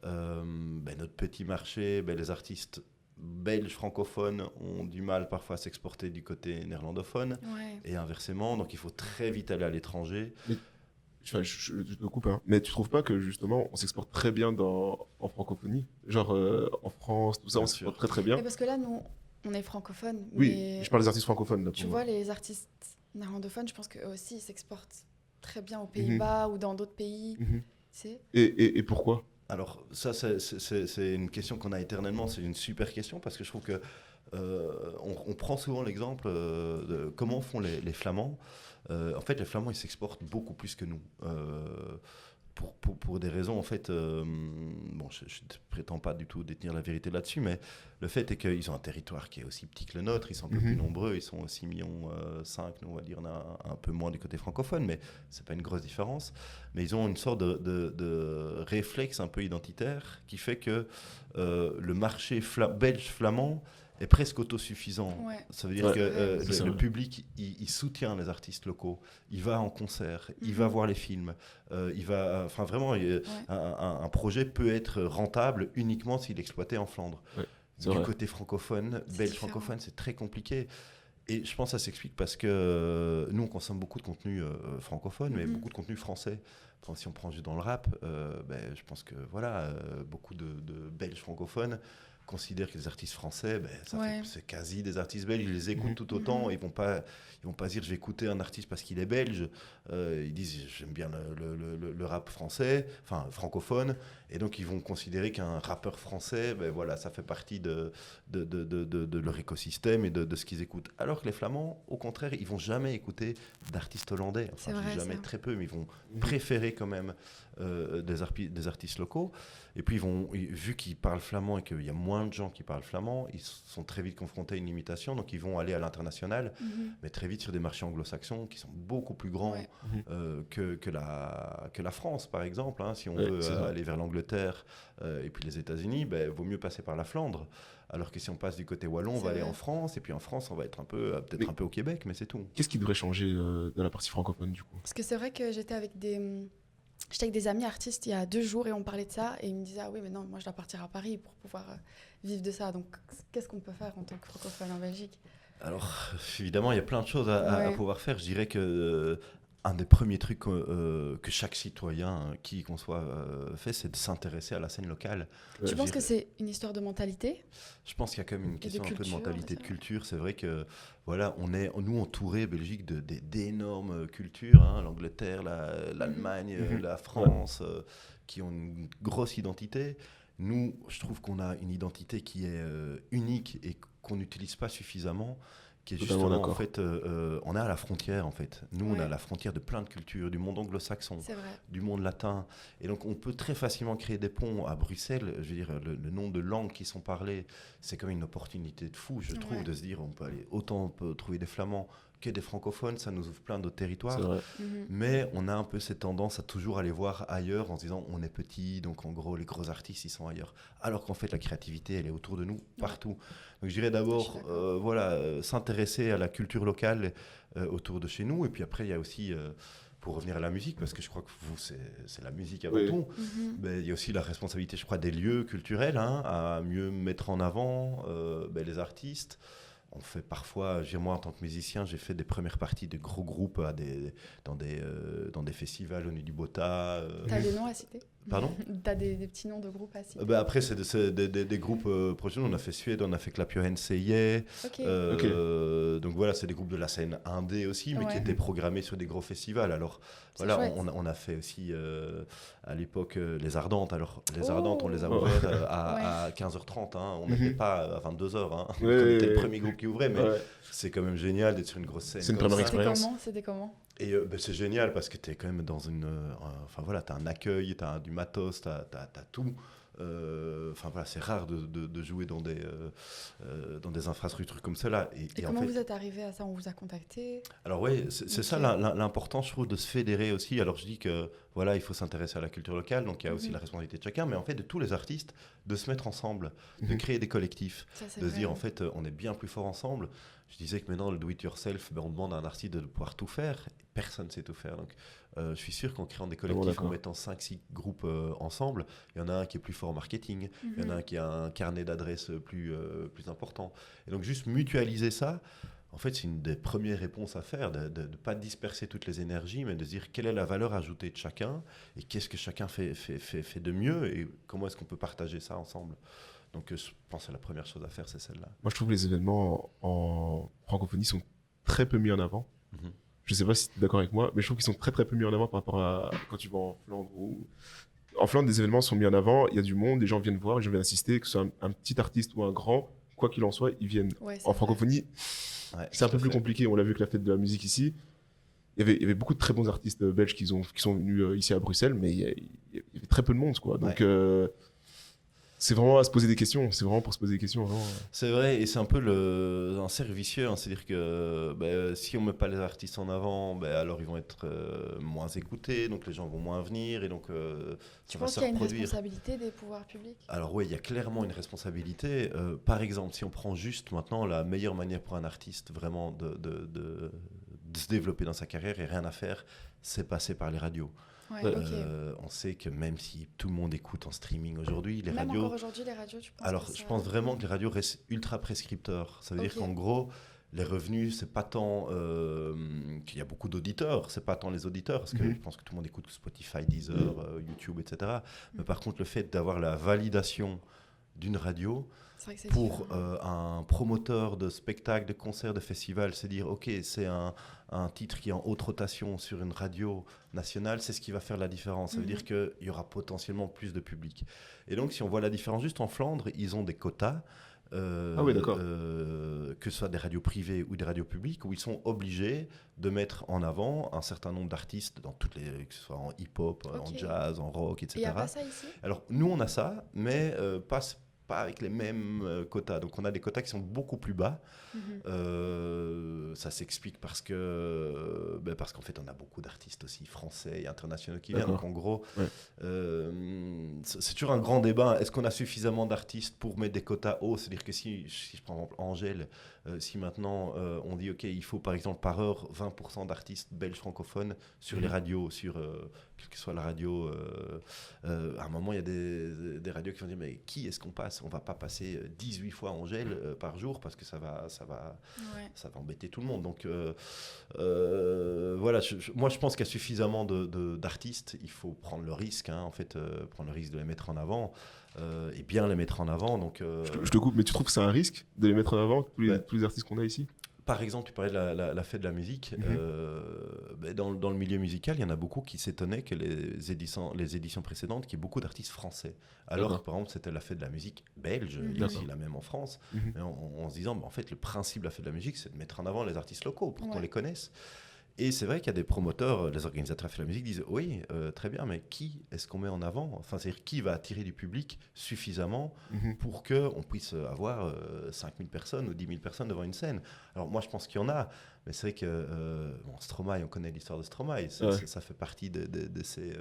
notre petit marché, les artistes belges francophones ont du mal parfois à s'exporter du côté néerlandophone et inversement, donc il faut très vite aller à l'étranger. Je te coupe, mais tu trouves pas que justement on s'exporte très bien en francophonie, genre en France, tout ça, on s'exporte très très bien. Mais parce que là, nous, on est francophones. Oui, mais je parle des artistes francophones. Là, tu vois, les artistes néerlandophones, je pense qu'eux aussi, ils s'exportent très bien aux Pays-Bas ou dans d'autres pays. Et pourquoi? Alors ça, c'est une question qu'on a éternellement, c'est une super question parce que je trouve que on prend souvent l'exemple de comment font les Flamands. En fait, les Flamands, ils s'exportent beaucoup plus que nous. pour des raisons, en fait, bon, je ne prétends pas du tout détenir la vérité là-dessus, mais le fait est qu'ils ont un territoire qui est aussi petit que le nôtre, ils sont un peu plus nombreux, ils sont 6,5 millions, nous, on va dire, on a un peu moins du côté francophone, mais ce n'est pas une grosse différence. Mais ils ont une sorte de réflexe un peu identitaire qui fait que le marché belge-flamand est presque autosuffisant. Ouais. Ça veut dire que le public, il soutient les artistes locaux, il va en concert, il va voir les films, enfin vraiment, un projet peut être rentable uniquement s'il est exploité en Flandre. Ouais, du côté francophone, belge francophone, c'est très compliqué. Et je pense que ça s'explique parce que nous, on consomme beaucoup de contenu francophone, mais beaucoup de contenu français. Enfin, si on prend juste dans le rap, je pense que voilà, beaucoup de Belges francophones considèrent que les artistes français, c'est quasi des artistes belges, ils les écoutent tout autant, ils vont pas dire je vais écouter un artiste parce qu'il est belge, ils disent j'aime bien le rap français, enfin francophone, et donc ils vont considérer qu'un rappeur français, voilà, ça fait partie de leur écosystème et de ce qu'ils écoutent. Alors que les Flamands, au contraire, ils vont jamais écouter d'artistes hollandais, enfin jamais, très peu, mais ils vont préférer quand même des artistes locaux. Et puis, vu qu'ils parlent flamand et qu'il y a moins de gens qui parlent flamand, ils sont très vite confrontés à une limitation. Donc, ils vont aller à l'international, mais très vite sur des marchés anglo-saxons qui sont beaucoup plus grands que la France, par exemple. Hein. Si on veut aller vers l'Angleterre et puis les États-Unis, vaut mieux passer par la Flandre. Alors que si on passe du côté wallon, on va aller en France. Et puis en France, on va être peut-être un peu au Québec, mais c'est tout. Qu'est-ce qui devrait changer dans la partie francophone, du coup ? Parce que c'est vrai que j'étais avec des amis artistes il y a 2 jours et on parlait de ça et ils me disaient ah oui mais non moi je dois partir à Paris pour pouvoir vivre de ça, donc qu'est-ce qu'on peut faire en tant que francophone en Belgique ? Alors évidemment il y a plein de choses à pouvoir faire. Je dirais que un des premiers trucs que chaque citoyen qui qu'on soit fait, c'est de s'intéresser à la scène locale. Tu penses que c'est une histoire de mentalité ? Je pense qu'il y a quand même une question un peu de mentalité, de culture. C'est vrai que voilà, on est nous entourés Belgique d'énormes cultures, hein, l'Angleterre, l'Allemagne, la France, qui ont une grosse identité. Nous, je trouve qu'on a une identité qui est unique et qu'on n'utilise pas suffisamment. Qui est justement, en fait, on est à la frontière, en fait. Nous, on est à la frontière de plein de cultures, du monde anglo-saxon, du monde latin. Et donc, on peut très facilement créer des ponts à Bruxelles. Je veux dire, le nombre de langues qui sont parlées, c'est quand même une opportunité de fou, je trouve, de se dire, on peut trouver des flamands que des francophones, ça nous ouvre plein d'autres territoires. Mais on a un peu cette tendance à toujours aller voir ailleurs en se disant, on est petit, donc en gros, les gros artistes, ils sont ailleurs. Alors qu'en fait, la créativité, elle est autour de nous, partout. Donc je dirais d'abord, s'intéresser à la culture locale autour de chez nous. Et puis après, il y a aussi, pour revenir à la musique, parce que je crois que vous, c'est la musique avant tout, il y a aussi la responsabilité, je crois, des lieux culturels, hein, à mieux mettre en avant les artistes. On fait parfois, moi en tant que musicien, j'ai fait des premières parties de gros groupes dans des festivals au Nuit du Bota. T'as des noms à citer ? Pardon ? T'as des petits noms de groupes à citer ? Après, c'est des groupes proches. On a fait Suède, on a fait Clapiohen Seye. Donc voilà, c'est des groupes de la scène indé aussi, mais qui étaient programmés sur des gros festivals. Alors voilà, on a fait aussi à l'époque les Ardentes. Alors les Ardentes, on les a ouvertes à 15h30. Hein. On n'était pas à 22h. Hein. On était le premier groupe qui ouvrait, mais c'est quand même génial d'être sur une grosse scène. C'est une première expérience. C'était comment ? Et c'est génial parce que tu es quand même dans une... Enfin voilà, tu as un accueil, tu as du matos, tu as tout. Enfin voilà, c'est rare de jouer dans des infrastructures comme cela. Et comment vous êtes arrivé à ça ? On vous a contacté ? Alors oui, c'est ça l'important, je trouve, de se fédérer aussi. Alors je dis que voilà, il faut s'intéresser à la culture locale, donc il y a aussi la responsabilité de chacun, mais en fait de tous les artistes, de se mettre ensemble, de créer des collectifs, de se dire en fait on est bien plus fort ensemble. Je disais que maintenant le do-it-yourself, on demande à un artiste de pouvoir tout faire, personne ne sait tout faire. Donc je suis sûr qu'en créant des collectifs, en mettant 5-6 groupes ensemble, il y en a un qui est plus fort en marketing, il y en a un qui a un carnet d'adresses plus important. Et donc juste mutualiser ça, en fait, c'est une des premières réponses à faire, de ne pas disperser toutes les énergies, mais de se dire quelle est la valeur ajoutée de chacun et qu'est-ce que chacun fait de mieux et comment est-ce qu'on peut partager ça ensemble. Donc je pense que la première chose à faire, c'est celle-là. Moi, je trouve que les événements en francophonie sont très peu mis en avant. Je ne sais pas si tu es d'accord avec moi, mais je trouve qu'ils sont très très peu mis en avant par rapport à quand tu vas en Flandre. En Flandre, des événements sont mis en avant, il y a du monde, des gens viennent voir, les gens viennent assister, que ce soit un petit artiste ou un grand, quoi qu'il en soit, ils viennent. En francophonie, c'est un peu plus compliqué. On l'a vu avec la fête de la musique ici. il y avait beaucoup de très bons artistes belges qui sont venus ici à Bruxelles, mais il y avait très peu de monde, quoi. Donc, c'est vraiment à se poser des questions. C'est vraiment pour se poser des questions. Vraiment. C'est vrai, et c'est un peu un cercle vicieux. Hein. C'est-à-dire que si on ne met pas les artistes en avant, alors ils vont être moins écoutés, donc les gens vont moins venir, et donc tu penses qu'il y a une responsabilité des pouvoirs publics ? Alors oui, il y a clairement une responsabilité. Par exemple, si on prend juste maintenant la meilleure manière pour un artiste vraiment de se développer dans sa carrière et rien à faire, c'est passer par les radios. Ouais, on sait que même si tout le monde écoute en streaming aujourd'hui, les même radios... encore aujourd'hui, les radios, tu penses? Alors, je pense vraiment que les radios restent ultra prescripteurs. Ça veut dire qu'en gros, les revenus, c'est pas tant qu'il y a beaucoup d'auditeurs, c'est pas tant les auditeurs, parce que je pense que tout le monde écoute Spotify, Deezer, YouTube, etc. Mais par contre, le fait d'avoir la validation d'une radio... Pour un promoteur de spectacle, de concert, de festival, c'est dire, ok, c'est un titre qui est en haute rotation sur une radio nationale, c'est ce qui va faire la différence. Ça veut dire qu'il y aura potentiellement plus de public. Et donc, si on voit la différence juste en Flandre, ils ont des quotas, que ce soit des radios privées ou des radios publiques, où ils sont obligés de mettre en avant un certain nombre d'artistes, dans toutes les, que ce soit en hip-hop, en jazz, en rock, etc. Et il n'y a pas ça ici ? Alors, nous, on a ça, mais pas avec les mêmes quotas. Donc on a des quotas qui sont beaucoup plus bas. Ça s'explique parce qu'en fait on a beaucoup d'artistes aussi français et internationaux qui viennent. Donc en gros, c'est toujours un grand débat. Est-ce qu'on a suffisamment d'artistes pour mettre des quotas hauts ? C'est-à-dire que si je prends par exemple Angèle, si maintenant on dit ok, il faut par exemple par heure 20% d'artistes belges francophones sur les radios, sur quelle que soit la radio, à un moment il y a des radios qui vont dire mais qui est-ce qu'on passe ? On va pas passer 18 fois Angèle par jour parce que ça va embêter tout le monde. Donc voilà, moi je pense qu'il y a suffisamment d'artistes. Il faut prendre le risque, en fait, prendre le risque de les mettre en avant et bien les mettre en avant. Donc, je te coupe, mais tu trouves que c'est un risque de les mettre en avant, tous les artistes qu'on a ici ? Par exemple, tu parlais de la fête de la musique. Dans le milieu musical, il y en a beaucoup qui s'étonnaient que les éditions précédentes, qu'il y ait beaucoup d'artistes français. Alors que, par exemple, c'était la fête de la musique belge, ici, la même en France. Mais en se disant, en fait, le principe de la fête de la musique, c'est de mettre en avant les artistes locaux pour qu'on les connaisse. Et c'est vrai qu'il y a des promoteurs, les organisateurs de la fête de la musique disent oui, très bien, mais qui est-ce qu'on met en avant ? Enfin, c'est-à-dire qui va attirer du public suffisamment pour qu'on puisse avoir 5000 personnes ou 10 000 personnes devant une scène. Alors moi, je pense qu'il y en a, mais c'est vrai que Stromae, on connaît l'histoire de Stromae, ça fait partie de ces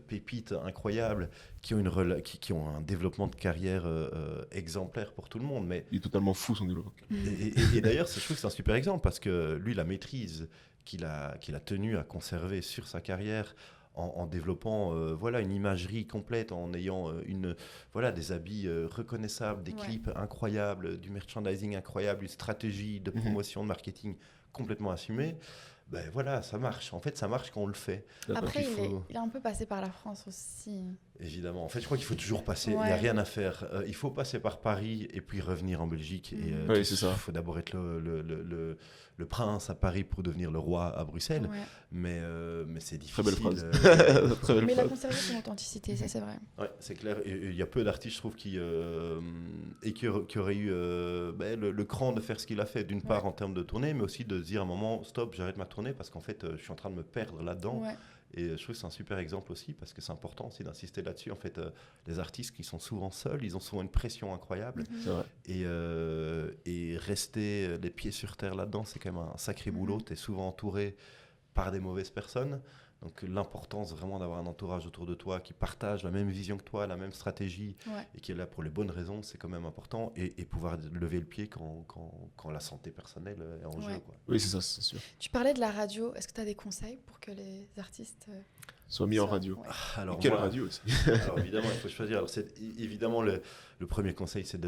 pépites incroyables qui ont un développement de carrière exemplaire pour tout le monde. Mais il est totalement fou son développement. Et d'ailleurs, je trouve que c'est un super exemple parce que lui, la maîtrise qu'il a tenu à conserver sur sa carrière en développant une imagerie complète, en ayant des habits reconnaissables, des clips incroyables, du merchandising incroyable, une stratégie de promotion, de marketing complètement assumée. Ça marche. En fait, ça marche quand on le fait. Après, il est un peu passé par la France aussi. Évidemment. En fait, je crois qu'il faut toujours passer. Il n'y a rien à faire. Il faut passer par Paris et puis revenir en Belgique. Et c'est ça. Il faut d'abord être le prince à Paris pour devenir le roi à Bruxelles. Ouais. Mais c'est difficile. Très belle phrase. Très belle phrase. Conserver son authenticité, ça c'est vrai. Ouais, c'est clair. Il y a peu d'artistes, je trouve, qui auraient eu le cran de faire ce qu'il a fait, d'une part en termes de tournée, mais aussi de se dire à un moment, stop, j'arrête ma tournée parce qu'en fait, je suis en train de me perdre là-dedans. Ouais. Et je trouve que c'est un super exemple aussi parce que c'est important aussi d'insister là-dessus. En fait, les artistes qui sont souvent seuls, ils ont souvent une pression incroyable. C'est vrai. Et rester les pieds sur terre là-dedans, c'est quand même un sacré boulot. Tu es souvent entouré par des mauvaises personnes. Donc l'importance vraiment d'avoir un entourage autour de toi qui partage la même vision que toi, la même stratégie et qui est là pour les bonnes raisons, c'est quand même important. Et pouvoir lever le pied quand la santé personnelle est en jeu. Quoi. Oui, c'est ça, c'est sûr. Tu parlais de la radio. Est-ce que tu as des conseils pour que les artistes soient mis en radio? Alors, quelle radio aussi? Alors évidemment, il faut choisir. Alors, évidemment, le premier conseil, c'est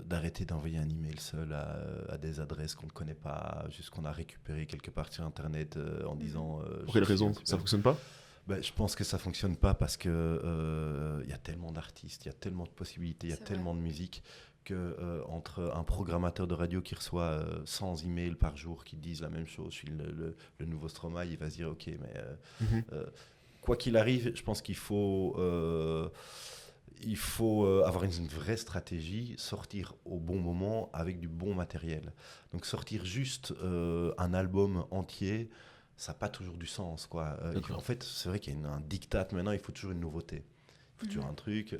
d'arrêter d'envoyer un email seul à des adresses qu'on ne connaît pas, juste qu'on a récupéré quelque part sur Internet en disant... Pour quelle raison ça ne fonctionne pas? Je pense que ça ne fonctionne pas parce qu'il y a tellement d'artistes, il y a tellement de possibilités, il y a tellement de musique qu'entre un programmateur de radio qui reçoit 100 emails par jour qui disent la même chose, je suis le nouveau Stromae, il va se dire ok, mais quoi qu'il arrive, je pense qu'il faut... il faut avoir une vraie stratégie, sortir au bon moment avec du bon matériel. Donc sortir juste un album entier, ça n'a pas toujours du sens, quoi. En fait, c'est vrai qu'il y a un diktat maintenant, il faut toujours une nouveauté. Il faut toujours un truc.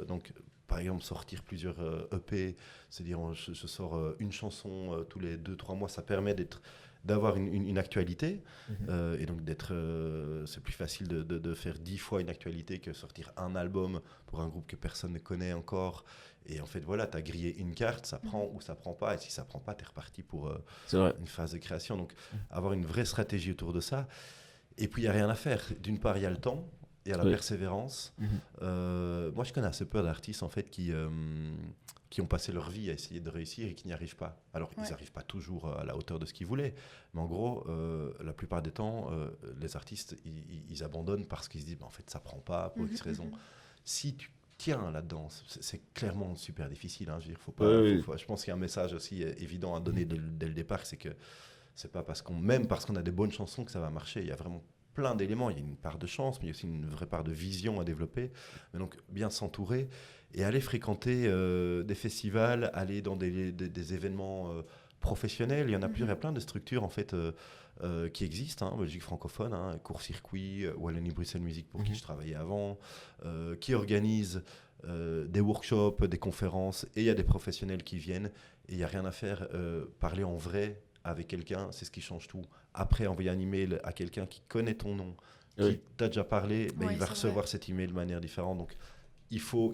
Donc, par exemple, sortir plusieurs EP, c'est-à-dire je sors une chanson tous les 2-3 mois, ça permet d'avoir une actualité. Et donc, c'est plus facile de faire 10 fois une actualité que sortir un album pour un groupe que personne ne connaît encore. Et en fait, voilà, tu as grillé une carte, ça prend ou ça prend pas. Et si ça prend pas, tu es reparti pour une phase de création. Donc, avoir une vraie stratégie autour de ça. Et puis, il n'y a rien à faire. D'une part, il y a le temps, il y a la persévérance. Moi, je connais assez peu d'artistes, en fait, qui ont passé leur vie à essayer de réussir et qui n'y arrivent pas. Alors, ils n'arrivent pas toujours à la hauteur de ce qu'ils voulaient. Mais en gros, la plupart des temps, les artistes, ils abandonnent parce qu'ils se disent, en fait, ça prend pas pour X raison. Si tu tiens là-dedans, c'est clairement super difficile. Hein. Je veux dire, je pense qu'il y a un message aussi évident à donner dès le départ, c'est que c'est pas parce qu'on a des bonnes chansons que ça va marcher. Il y a vraiment plein d'éléments. Il y a une part de chance, mais il y a aussi une vraie part de vision à développer. Mais donc, bien s'entourer et aller fréquenter des festivals, aller dans des événements professionnels. Il y en a plusieurs, il y a plein de structures en fait qui existent, en Belgique francophone, Court-Circuit, Wallonie-Bruxelles Musique pour qui je travaillais avant, qui organisent des workshops, des conférences, et il y a des professionnels qui viennent, et il n'y a rien à faire, parler en vrai avec quelqu'un, c'est ce qui change tout. Après, envoyer un email à quelqu'un qui connaît ton nom, qui t'a déjà parlé, il va recevoir cet email de manière différente. Donc, il faut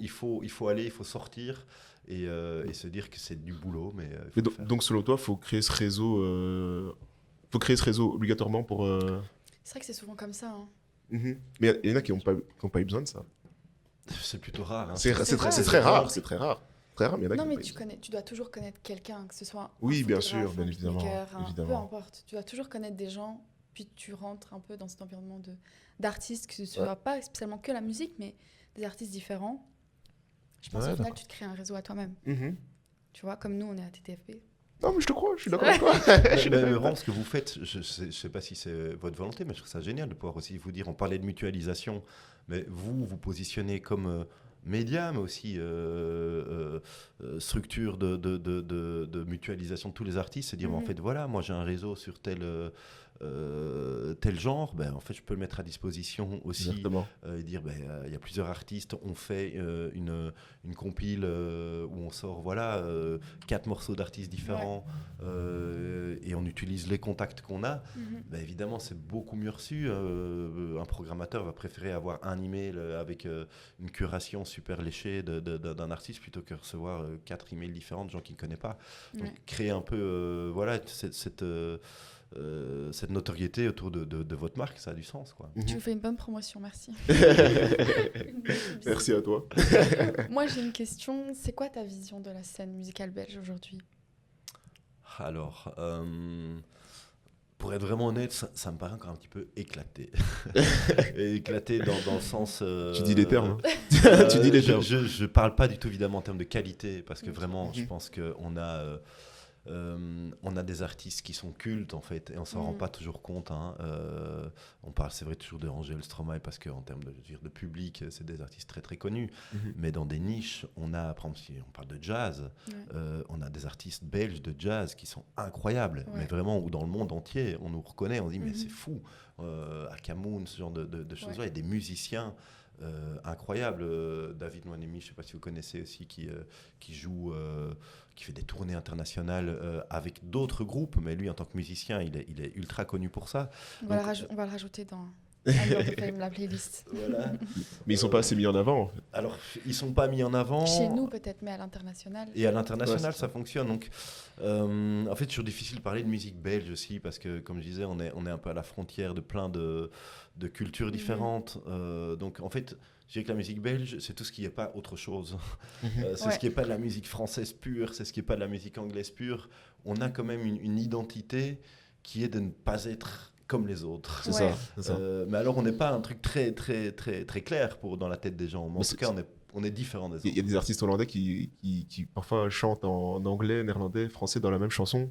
aller, il faut sortir et se dire que c'est du boulot. Mais donc, selon toi, il faut créer ce réseau obligatoirement pour... C'est vrai que c'est souvent comme ça. Hein. Mais il y en a qui n'ont pas eu besoin de ça. C'est plutôt rare. Hein. C'est très rare. C'est très rare. Mais non, mais tu dois toujours connaître quelqu'un, que ce soit oui, bien sûr, bien évidemment. Peu importe. Tu dois toujours connaître des gens, puis tu rentres un peu dans cet environnement d'artistes, que ce soit pas spécialement que la musique, mais des artistes différents. Je pense qu'au final, tu te crées un réseau à toi-même. Tu vois, comme nous, on est à TTFP. Non, mais je te crois, je suis d'accord avec toi. Vraiment, ce que vous faites, je sais pas si c'est votre volonté, mais je trouve ça génial de pouvoir aussi vous dire, on parlait de mutualisation, mais vous positionnez comme média, mais aussi structure de mutualisation de tous les artistes, c'est dire, en fait, voilà, moi j'ai un réseau sur tel genre, en fait je peux le mettre à disposition aussi et dire il y a plusieurs artistes, on fait une compile où on sort 4 morceaux d'artistes différents et on utilise les contacts qu'on a. Évidemment c'est beaucoup mieux reçu. Un programmateur va préférer avoir un email avec une curation super léchée d'un artiste plutôt que recevoir 4 emails différents de gens qu'il ne connaît pas. Donc créer un peu cette notoriété autour de votre marque, ça a du sens, quoi. Tu vous fais une bonne promotion, merci. Merci à toi. Moi, j'ai une question. C'est quoi ta vision de la scène musicale belge aujourd'hui ? Alors, pour être vraiment honnête, ça me paraît encore un petit peu éclaté. Éclaté dans le sens... tu dis les termes. Tu dis les termes. Je parle pas du tout, évidemment, en termes de qualité, parce que vraiment, je pense qu'on a... on a des artistes qui sont cultes en fait et on s'en rend pas toujours compte. On parle, c'est vrai, toujours de Angèle Stromae parce qu'en termes de public, c'est des artistes très très connus. Mais dans des niches, on a, par exemple, si on parle de jazz, on a des artistes belges de jazz qui sont incroyables, mais vraiment où dans le monde entier, on nous reconnaît, on dit mais c'est fou. À Camoun, ce genre de choses-là, il y a des musiciens. Incroyable, David Moinemi, je ne sais pas si vous connaissez aussi, qui joue, qui fait des tournées internationales avec d'autres groupes, mais lui en tant que musicien, il est ultra connu pour ça. On va le rajouter dans la playlist. Voilà. Mais ils ne sont pas assez mis en avant. En fait. Alors, ils ne sont pas mis en avant. Chez nous peut-être, mais à l'international. Et à l'international, ça fonctionne. Donc, en fait, c'est toujours difficile de parler de musique belge aussi, parce que, comme je disais, on est un peu à la frontière de plein de cultures différentes. Donc, en fait, je dirais que la musique belge, c'est tout ce qui n'est pas autre chose. C'est ce qui n'est pas de la musique française pure, c'est ce qui n'est pas de la musique anglaise pure. On a quand même une identité qui est de ne pas être comme les autres. C'est ça. Mais alors, on n'est pas un truc très, très, très, très clair dans la tête des gens. Mais en tout cas, on est différent des autres. Il y a des artistes hollandais qui parfois chantent en anglais, néerlandais, français dans la même chanson.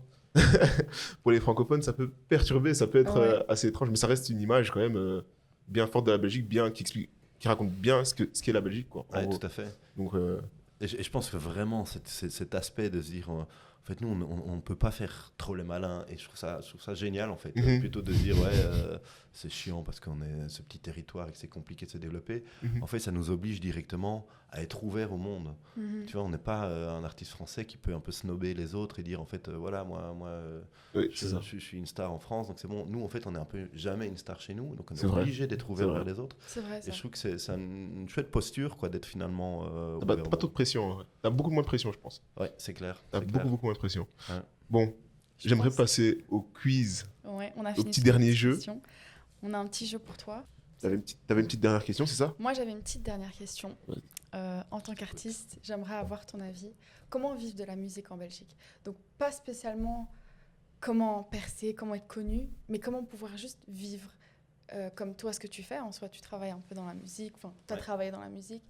Pour les francophones, ça peut perturber, ça peut être assez étrange, mais ça reste une image quand même bien forte de la Belgique, qui explique qui raconte bien ce qu'est la Belgique, quoi. En Ouais, gros. tout à fait. Donc, Et je pense que vraiment, cet aspect de se dire, en fait, nous, on ne peut pas faire trop les malins. Et je trouve ça génial, en fait. Mhm. Plutôt de se dire, ouais, c'est chiant parce qu'on est ce petit territoire et que c'est compliqué de se développer. mhm. En fait, ça nous oblige directement à être ouvert au monde. Mhm. Tu vois, on n'est pas un artiste français qui peut un peu snobber les autres et dire, en fait, voilà, moi Oui, c'est ça. je suis une star en France, donc c'est bon. Nous, en fait, on est un peu jamais une star chez nous, donc on est C'est vrai. obligé d'être ouvert C'est vrai. vers les autres. C'est vrai, Et ça. je trouve que c'est une chouette posture, quoi, d'être finalement T'as ouvert pas, au t'as pas trop monde. de pression, en vrai. T'as beaucoup moins de pression, je pense. Ouais, c'est clair. T'as c'est beaucoup, clair. beaucoup moins de pression. Ouais. Bon, Je j'aimerais pense. passer au quiz. Ouais, on a Au fini petit sur les dernier petites jeu. questions. On a un petit jeu pour toi. T'avais une petite dernière question, c'est ça? Moi, j'avais une petite dernière question. Ouais. En tant qu'artiste, j'aimerais avoir ton avis. Comment vivre de la musique en Belgique? Donc, pas spécialement comment percer, comment être connu, mais comment pouvoir juste vivre comme toi, ce que tu fais. En soi, tu travailles un peu dans la musique, enfin, tu as Ouais. travaillé dans la musique.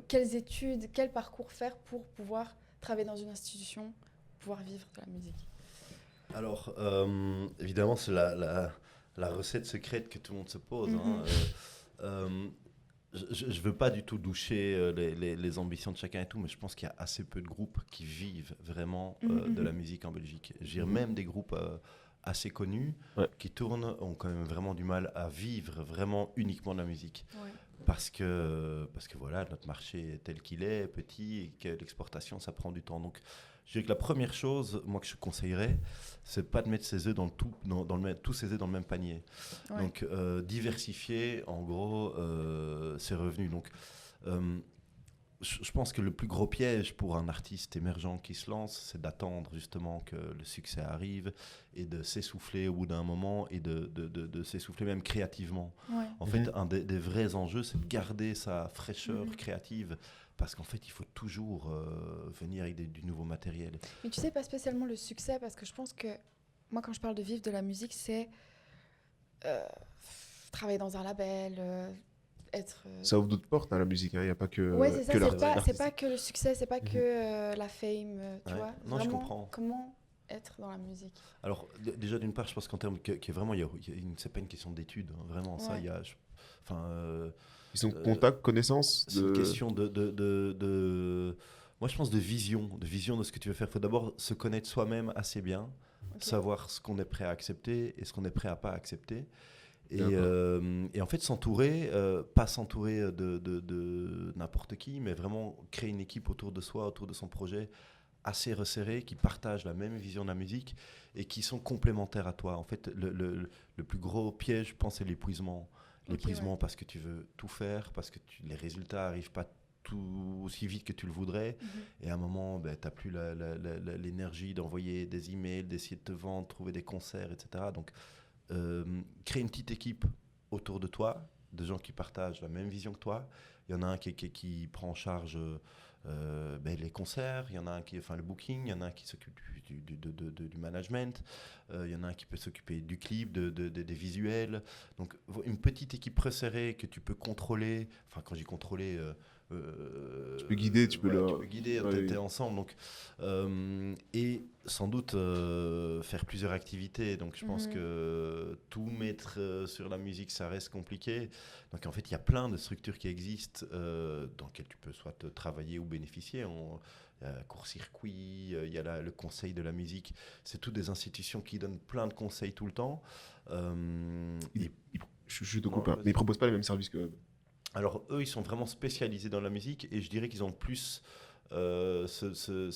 Quelles études, quel parcours faire pour pouvoir travailler dans une institution, pouvoir vivre de la musique? Alors, évidemment, c'est la recette secrète que tout le monde se pose. Hein. Je ne veux pas du tout doucher les ambitions de chacun et tout, mais je pense qu'il y a assez peu de groupes qui vivent vraiment de la musique en Belgique. Je dirais même des groupes assez connus Ouais. qui tournent ont quand même vraiment du mal à vivre vraiment uniquement de la musique. Ouais. Parce que voilà, notre marché est tel qu'il est, petit, et que l'exportation, ça prend du temps. Donc, je dirais que la première chose, moi, que je conseillerais, c'est pas de mettre ses œufs tous ses œufs dans le même panier. Ouais. Donc, diversifier, en gros, ses revenus. Donc, je pense que le plus gros piège pour un artiste émergent qui se lance, c'est d'attendre justement que le succès arrive et de s'essouffler au bout d'un moment et de s'essouffler même créativement. Ouais. En fait, un des vrais enjeux, c'est de garder sa fraîcheur créative parce qu'en fait, il faut toujours venir avec du nouveau matériel. Mais tu sais, pas spécialement le succès, parce que je pense que moi, quand je parle de vivre de la musique, c'est travailler dans un label, être... Ça ouvre d'autres portes, hein, la musique. Il n'y a pas que, Ouais, c'est ça, que c'est pas que le succet, c'est pas que la fame, tu Ouais. vois. Non, je Vraiment, comprends. comment être dans la musique. Alors, déjà, d'une part, je pense qu'en termes que vraiment, c'est pas une question d'études, hein, vraiment. Ça, Ouais. il y a, enfin, Ils sont contact, connaissance. c'est une question moi, je pense de vision de ce que tu veux faire. Il faut d'abord se connaître soi-même assez bien, Ok. savoir ce qu'on est prêt à accepter et ce qu'on est prêt à pas accepter. D'accord. Et en fait, s'entourer, pas s'entourer de n'importe qui, mais vraiment créer une équipe autour de soi, autour de son projet, assez resserrés, qui partagent la même vision de la musique et qui sont complémentaires à toi. En fait, le plus gros piège, je pense, c'est l'épuisement. L'épuisement parce que tu veux tout faire, parce que les résultats n'arrivent pas tout aussi vite que tu le voudrais. Et à un moment, tu n'as plus l'énergie d'envoyer des emails, d'essayer de te vendre, trouver des concerts, etc. Donc, créer une petite équipe autour de toi, de gens qui partagent la même vision que toi. Il y en a un qui prend en charge les concerts, il y en a un qui fait le booking, il y en a un qui s'occupe du management, il y en a un qui peut s'occuper du clip, des visuels. Donc une petite équipe resserrée que tu peux contrôler, enfin quand j'ai contrôlé... tu peux guider, tu peux tu peux guider, t'es ensemble. Donc, et sans doute faire plusieurs activités. Donc je pense que tout mettre sur la musique, ça reste compliqué. Donc en fait, il y a plein de structures qui existent dans lesquelles tu peux soit travailler ou bénéficier. Il y a Court-Circuit, il y a le Conseil de la musique. C'est toutes des institutions qui donnent plein de conseils tout le temps. Je te coupe, hein, mais ils ne proposent pas les mêmes services que... Alors, eux, ils sont vraiment spécialisés dans la musique et je dirais qu'ils ont plus ce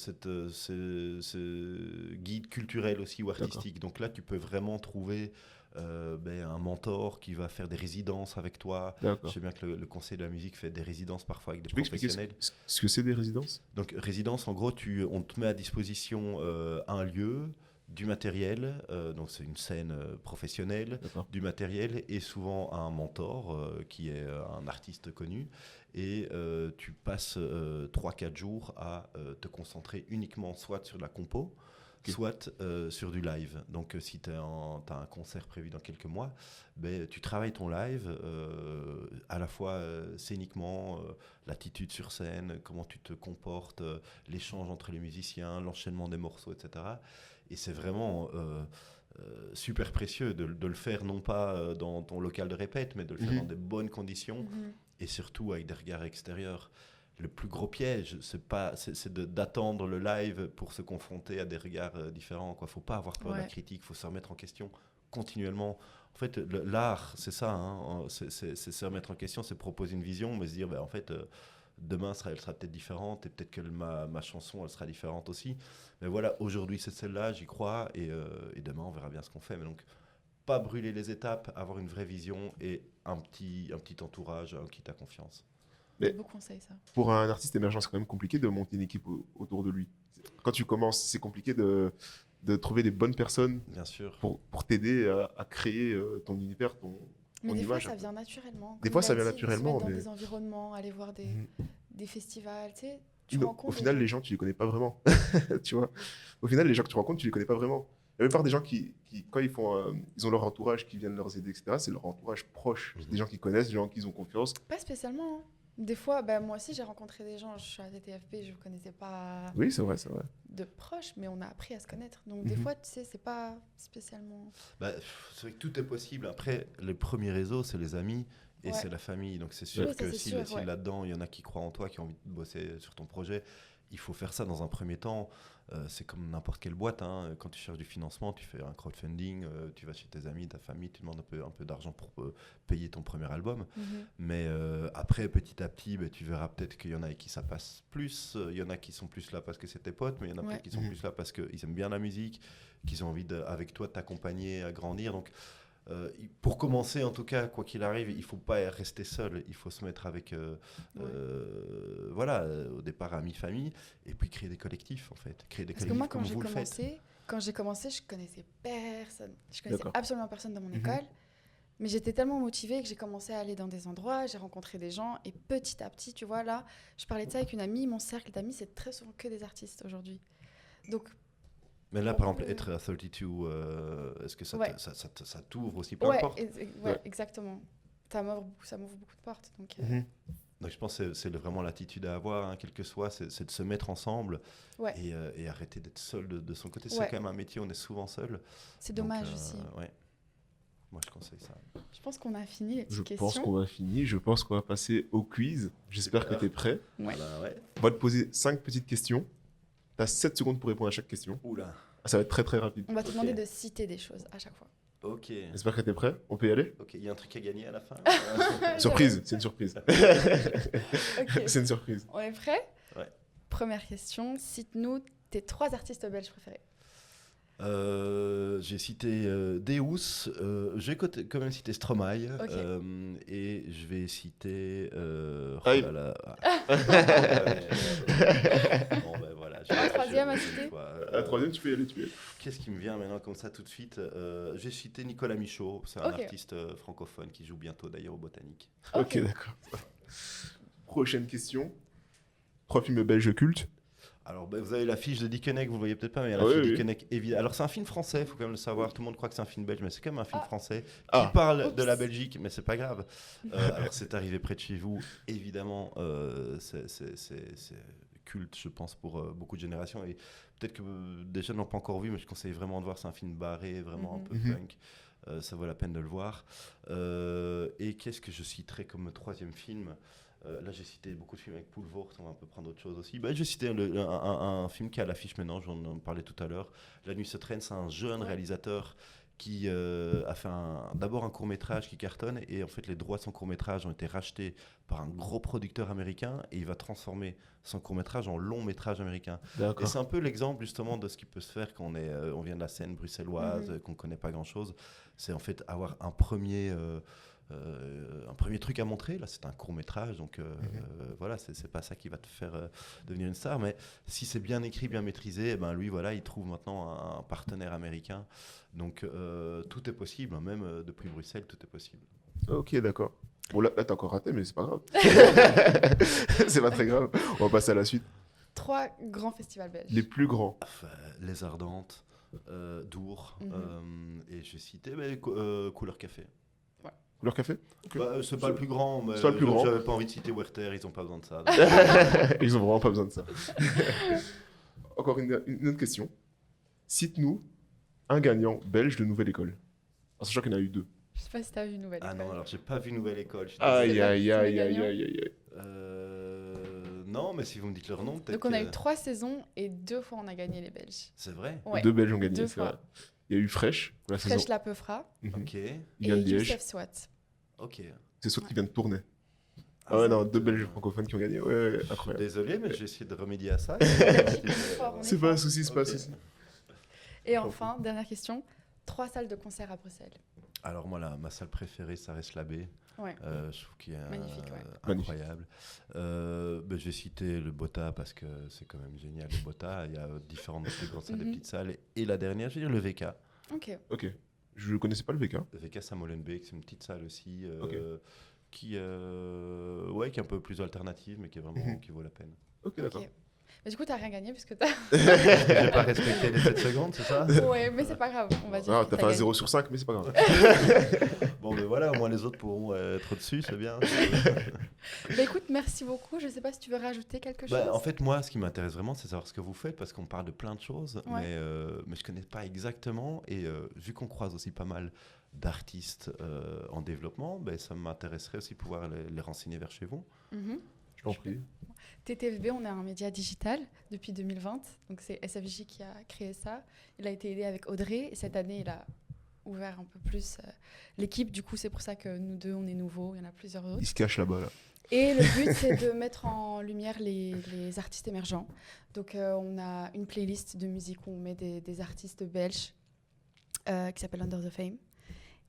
guide culturel aussi ou artistique. Donc là, tu peux vraiment trouver un mentor qui va faire des résidences avec toi. Je sais bien que le Conseil de la musique fait des résidences parfois avec des professionnels. Tu peux expliquer ce que c'est des résidences ? Donc, résidence, en gros, on te met à disposition un lieu, du matériel, donc c'est une scène professionnelle, du matériel et souvent un mentor qui est un artiste connu et tu passes 3-4 jours à te concentrer uniquement soit sur la compo, soit sur du live. Donc si tu as un concert prévu dans quelques mois, tu travailles ton live à la fois scéniquement, l'attitude sur scène, comment tu te comportes, l'échange entre les musiciens, l'enchaînement des morceaux, etc. Et c'est vraiment super précieux de le faire, non pas dans ton local de répète, mais de le faire dans des bonnes conditions et surtout avec des regards extérieurs. Le plus gros piège, c'est d'attendre le live pour se confronter à des regards différents. Il ne faut pas avoir peur de la critique, il faut se remettre en question continuellement. En fait, l'art, c'est ça, hein, c'est se remettre en question, c'est proposer une vision, mais se dire, en fait, demain, elle sera peut-être différente, et peut-être que ma chanson, elle sera différente aussi. Mais voilà, aujourd'hui, c'est celle-là, j'y crois, et demain, on verra bien ce qu'on fait. Mais donc, pas brûler les étapes, avoir une vraie vision et un petit entourage qui t'a confiance. Mais beau conseil, ça. Pour un artiste émergent, c'est quand même compliqué de monter une équipe autour de lui. Quand tu commences, c'est compliqué de trouver des bonnes personnes bien sûr. pour t'aider à créer ton univers, ton mais des image. fois, ça vient naturellement. Des fois, ça vient naturellement. Dans des environnements, aller voir des festivals, tu sais. Au final, les gens, tu les connais pas vraiment. Tu vois. Au final, les gens que tu rencontres, tu les connais pas vraiment. La plupart des gens qui quand ils ont leur entourage qui viennent leur aider, etc., c'est leur entourage proche. Des gens qu'ils connaissent, des gens qui ont confiance. Pas spécialement. Hein. Des fois, moi aussi, j'ai rencontré des gens. Je suis à la TTFP, je ne connaissais pas. Oui, c'est vrai. De proches, mais on a appris à se connaître. Donc, des fois, tu sais, c'est pas spécialement. C'est vrai que tout est possible. Après, le premier réseau, c'est les amis et c'est la famille. Donc, c'est sûr que si là-dedans, il y en a qui croient en toi, qui ont envie de bosser sur ton projet, il faut faire ça dans un premier temps. C'est comme n'importe quelle boîte. Hein. Quand tu cherches du financement, tu fais un crowdfunding, tu vas chez tes amis, ta famille, tu demandes un peu d'argent pour payer ton premier album. Mais après, petit à petit, tu verras peut-être qu'il y en a avec qui ça passe plus. Il y en a qui sont plus là parce que c'est tes potes, mais il y en a peut-être qui sont plus là parce qu'ils aiment bien la musique, qu'ils ont envie, avec toi, de t'accompagner à grandir. Donc, pour commencer, en tout cas, quoi qu'il arrive, il ne faut pas rester seul. Il faut se mettre avec, au départ, amis, famille, et puis créer des collectifs, en fait. Créer des collectifs comme vous le faites. Quand j'ai commencé, je connaissais personne. Je connaissais absolument personne dans mon école. Mais j'étais tellement motivée que j'ai commencé à aller dans des endroits, j'ai rencontré des gens, et petit à petit, tu vois, là, je parlais de ça avec une amie. Mon cercle d'amis, c'est très souvent que des artistes aujourd'hui. Donc... Mais là, par exemple, être à 32, est-ce que ça t'ouvre aussi, peu importe exactement. Ça m'ouvre beaucoup de portes. Donc, donc je pense que c'est vraiment l'attitude à avoir, hein, quel que soit, c'est de se mettre ensemble et arrêter d'être seul de son côté. C'est quand même un métier, on est souvent seul. C'est dommage aussi. Moi, je conseille ça. Je pense qu'on a fini les petites questions. Je pense qu'on a fini. Je pense qu'on va passer au quiz. J'espère que tu es prêt. Ouais. On va te poser 5 petites questions. Tu as 7 secondes pour répondre à chaque question. Oula. Ça va être très très rapide. On va te demander de citer des choses à chaque fois. Ok. J'espère que tu es prêt. On peut y aller ? Ok, il y a un truc à gagner à la fin. Surprise, c'est une surprise. Okay. C'est une surprise. On est prêt ? Ouais. Première question, cite-nous tes 3 artistes belges préférés. J'ai cité Deus, je vais quand même citer Stromae, et je vais citer... Un troisième à citer. Un troisième, tu peux y aller. Qu'est-ce qui me vient maintenant comme ça tout de suite J'ai cité Nicolas Michaud, c'est un artiste francophone qui joue bientôt d'ailleurs au Botanique. Ok, d'accord. Prochaine question. 3 films belges cultes. Alors, vous avez la fiche de Dickeneck, vous ne voyez peut-être pas, mais il y a la fiche de Dickeneck, évidemment. Alors, c'est un film français, il faut quand même le savoir. Tout le monde croit que c'est un film belge, mais c'est quand même un film français qui parle de la Belgique, mais c'est pas grave. Alors, c'est arrivé près de chez vous, évidemment, c'est culte, je pense, pour beaucoup de générations. Et peut-être que des jeunes n'ont pas encore vu, mais je conseille vraiment de voir. C'est un film barré, vraiment un peu punk. Ça vaut la peine de le voir. Et qu'est-ce que je citerai comme 3e film ? Là, j'ai cité beaucoup de films avec Poulvord, on va un peu prendre autre chose aussi. J'ai cité un film qui est à l'affiche maintenant, j'en parlais tout à l'heure. La nuit se traîne, c'est un jeune réalisateur qui a fait d'abord un court-métrage qui cartonne, et en fait, les droits de son court-métrage ont été rachetés par un gros producteur américain, et il va transformer son court-métrage en long-métrage américain. Et c'est un peu l'exemple justement de ce qui peut se faire quand on vient de la scène bruxelloise, qu'on ne connaît pas grand-chose. C'est en fait avoir un premier truc à montrer. Là, c'est un court-métrage, donc voilà, c'est pas ça qui va te faire devenir une star, mais si c'est bien écrit, bien maîtrisé, lui, voilà, il trouve maintenant un partenaire américain. Donc tout est possible, même depuis Bruxelles, tout est possible. Ok, d'accord. Bon, là t'as encore raté, mais c'est pas grave. C'est pas très grave. On va passer à la suite. 3 grands festivals belges. Les plus grands. Les Ardentes, Dour, et j'ai cité Couleur Café. Couleur Café ? C'est pas le plus grand, mais j'avais pas envie de citer Werther, ils ont pas besoin de ça. Ils ont vraiment pas besoin de ça. Encore une autre question. Cite-nous un gagnant belge de Nouvelle École. En sachant qu'il y en a eu 2. Je sais pas si t'as vu Nouvelle École. Ah non, alors j'ai pas vu Nouvelle École. je suis Aïe, désolé. aïe, aïe, les aïe, gagnants. aïe, aïe, aïe. Non, mais si vous me dites leur nom, peut-être. Donc on a que- eu 3 saisons et 2 fois on a gagné les Belges. C'est vrai. Ouais. 2 Belges ont gagné, 2 c'est fois. vrai. Il y a eu Fresh, pour la saison. Fresh Lapeufra Mhm. Ok. et Il vient de Liège. Youssef Swat. Ok. C'est Saut qui vient de tourner. Ah, Ah ouais, ça- non, 2 Belges francophones qui ont gagné. Ouais, incroyable. Désolé, mais je vais essayer de remédier à ça. Fort, on est C'est pas un fort. souci, c'est pas un Ok. souci. Et enfin, dernière question, 3 salles de concert à Bruxelles. Alors moi, ma salle préférée, ça reste la baie. Ouais. Je trouve qu'il est Magnifique, ouais. incroyable. Ben, je vais citer le Bota parce que c'est quand même génial. Le Bota, il y a différentes des grandes salles, des Mhm. petites salles. Et la dernière, je vais dire le VK. Ok. Ok. Je connaissais pas le VK. Le VK Saint-Molenbeek, c'est une petite salle aussi Ok. qui est un peu plus alternative, mais qui est vraiment qui vaut la peine. Ok, d'accord. Ok. Mais du coup, t'as rien gagné puisque t'as. J'ai pas respecté les 7 secondes, c'est ça? Ouais, mais c'est pas grave, on va dire. Ah, que t'as fait t'as un gagné. 0 sur 5, mais c'est pas grave. Bon, mais voilà, au moins les autres pourront être au-dessus, c'est bien. Bah écoute, merci beaucoup. Je sais pas si tu veux rajouter quelque chose. En fait, moi, ce qui m'intéresse vraiment, c'est savoir ce que vous faites, parce qu'on parle de plein de choses, Ouais. mais je connais pas exactement. Et vu qu'on croise aussi pas mal d'artistes en développement, ça m'intéresserait aussi pouvoir les renseigner vers chez vous. Mhm. Je t'en prie. TTFB, on est un média digital depuis 2020. Donc c'est SFJ qui a créé ça. Il a été aidé avec Audrey et cette année, il a ouvert un peu plus l'équipe. Du coup, c'est pour ça que nous deux, on est nouveaux. Il y en a plusieurs autres. Il se cache là-bas, là. Et le but, c'est de mettre en lumière les artistes émergents. Donc, on a une playlist de musique où on met des artistes belges qui s'appelle Under the Fame.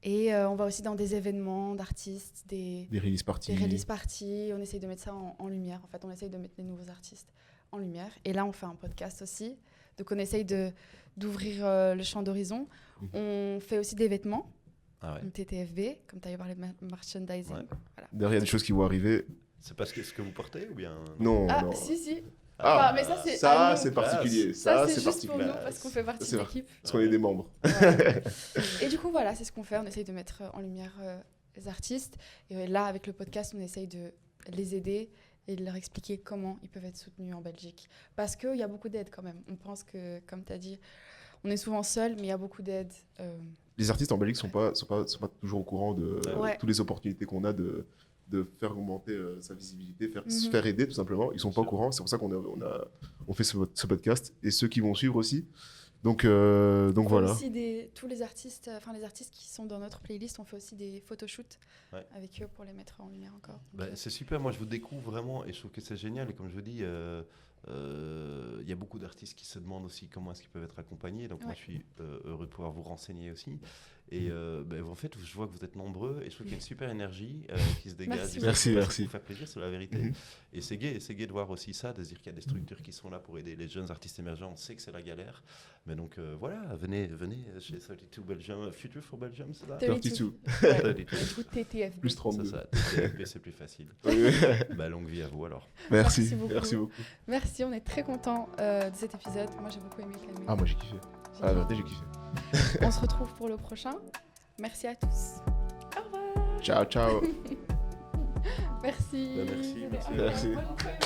Et on va aussi dans des événements d'artistes, des Des release release parties. On essaye de mettre ça en lumière. En fait, on essaye de mettre les nouveaux artistes en lumière. Et là, on fait un podcast aussi. Donc, on essaye d'ouvrir le champ d'horizon. Mhm. On fait aussi des vêtements, Ah ouais. comme TTFB, comme tu as parlé de merchandising. Ouais. Voilà. Derrière, il y a des choses qui vont arriver. C'est parce que ce que vous portez ou bien? Non, Ah, non. si. Ah, Enfin, mais ça, c'est à ça, nous. c'est particulier. Ça, c'est c'est juste pour nous, particulier. parce qu'on fait partie C'est de vrai. l'équipe. Parce qu'on est des membres. Ouais. Et du coup, voilà, c'est ce qu'on fait. On essaye de mettre en lumière les artistes. Et là, avec le podcast, on essaye de les aider et de leur expliquer comment ils peuvent être soutenus en Belgique. Parce qu'il y a beaucoup d'aide quand même. On pense que, comme tu as dit, on est souvent seul, mais il y a beaucoup d'aide. Les artistes en Belgique sont pas toujours au courant de Ouais. toutes les opportunités qu'on a de faire augmenter sa visibilité, se Mhm. faire aider tout simplement. Ils sont pas au courant, c'est pour ça on fait ce podcast et ceux qui vont suivre aussi. Donc On fait voilà. aussi tous les artistes, les artistes qui sont dans notre playlist, on fait aussi des photoshoots Ouais. avec eux pour les mettre en lumière encore. C'est super, moi je vous découvre vraiment et je trouve que c'est génial. Et comme je vous dis, il y a beaucoup d'artistes qui se demandent aussi comment est-ce qu'ils peuvent être accompagnés. Donc moi Ouais. je suis heureux de pouvoir vous renseigner aussi. Et en fait, je vois que vous êtes nombreux et je trouve qu'il y a une super énergie qui se dégage. Merci du beaucoup. groupe, Merci. Pour faire plaisir, c'est la vérité. Mhm. Et c'est gai de voir aussi ça, de se dire qu'il y a des structures qui sont là pour aider les jeunes artistes émergents. On sait que c'est la galère. Mais donc voilà, venez chez 32 Belgium, Future for Belgium, c'est ça? 32. Ouais. 32. Et du coup, TTFB. Plus 32. C'est ça, TTFB, c'est plus facile. Oui. Longue vie à vous alors. Merci. Merci beaucoup. Merci beaucoup. Merci, on est très contents de cet épisode. Moi, j'ai beaucoup aimé Clément. Ah, moi j'ai kiffé. Ah, la vérité, j'ai kiffé. On se retrouve pour le prochain. Merci à tous. Au revoir. Ciao, ciao. Merci. Merci. C'était incroyable. Merci. Moi, j'ai trop aimé.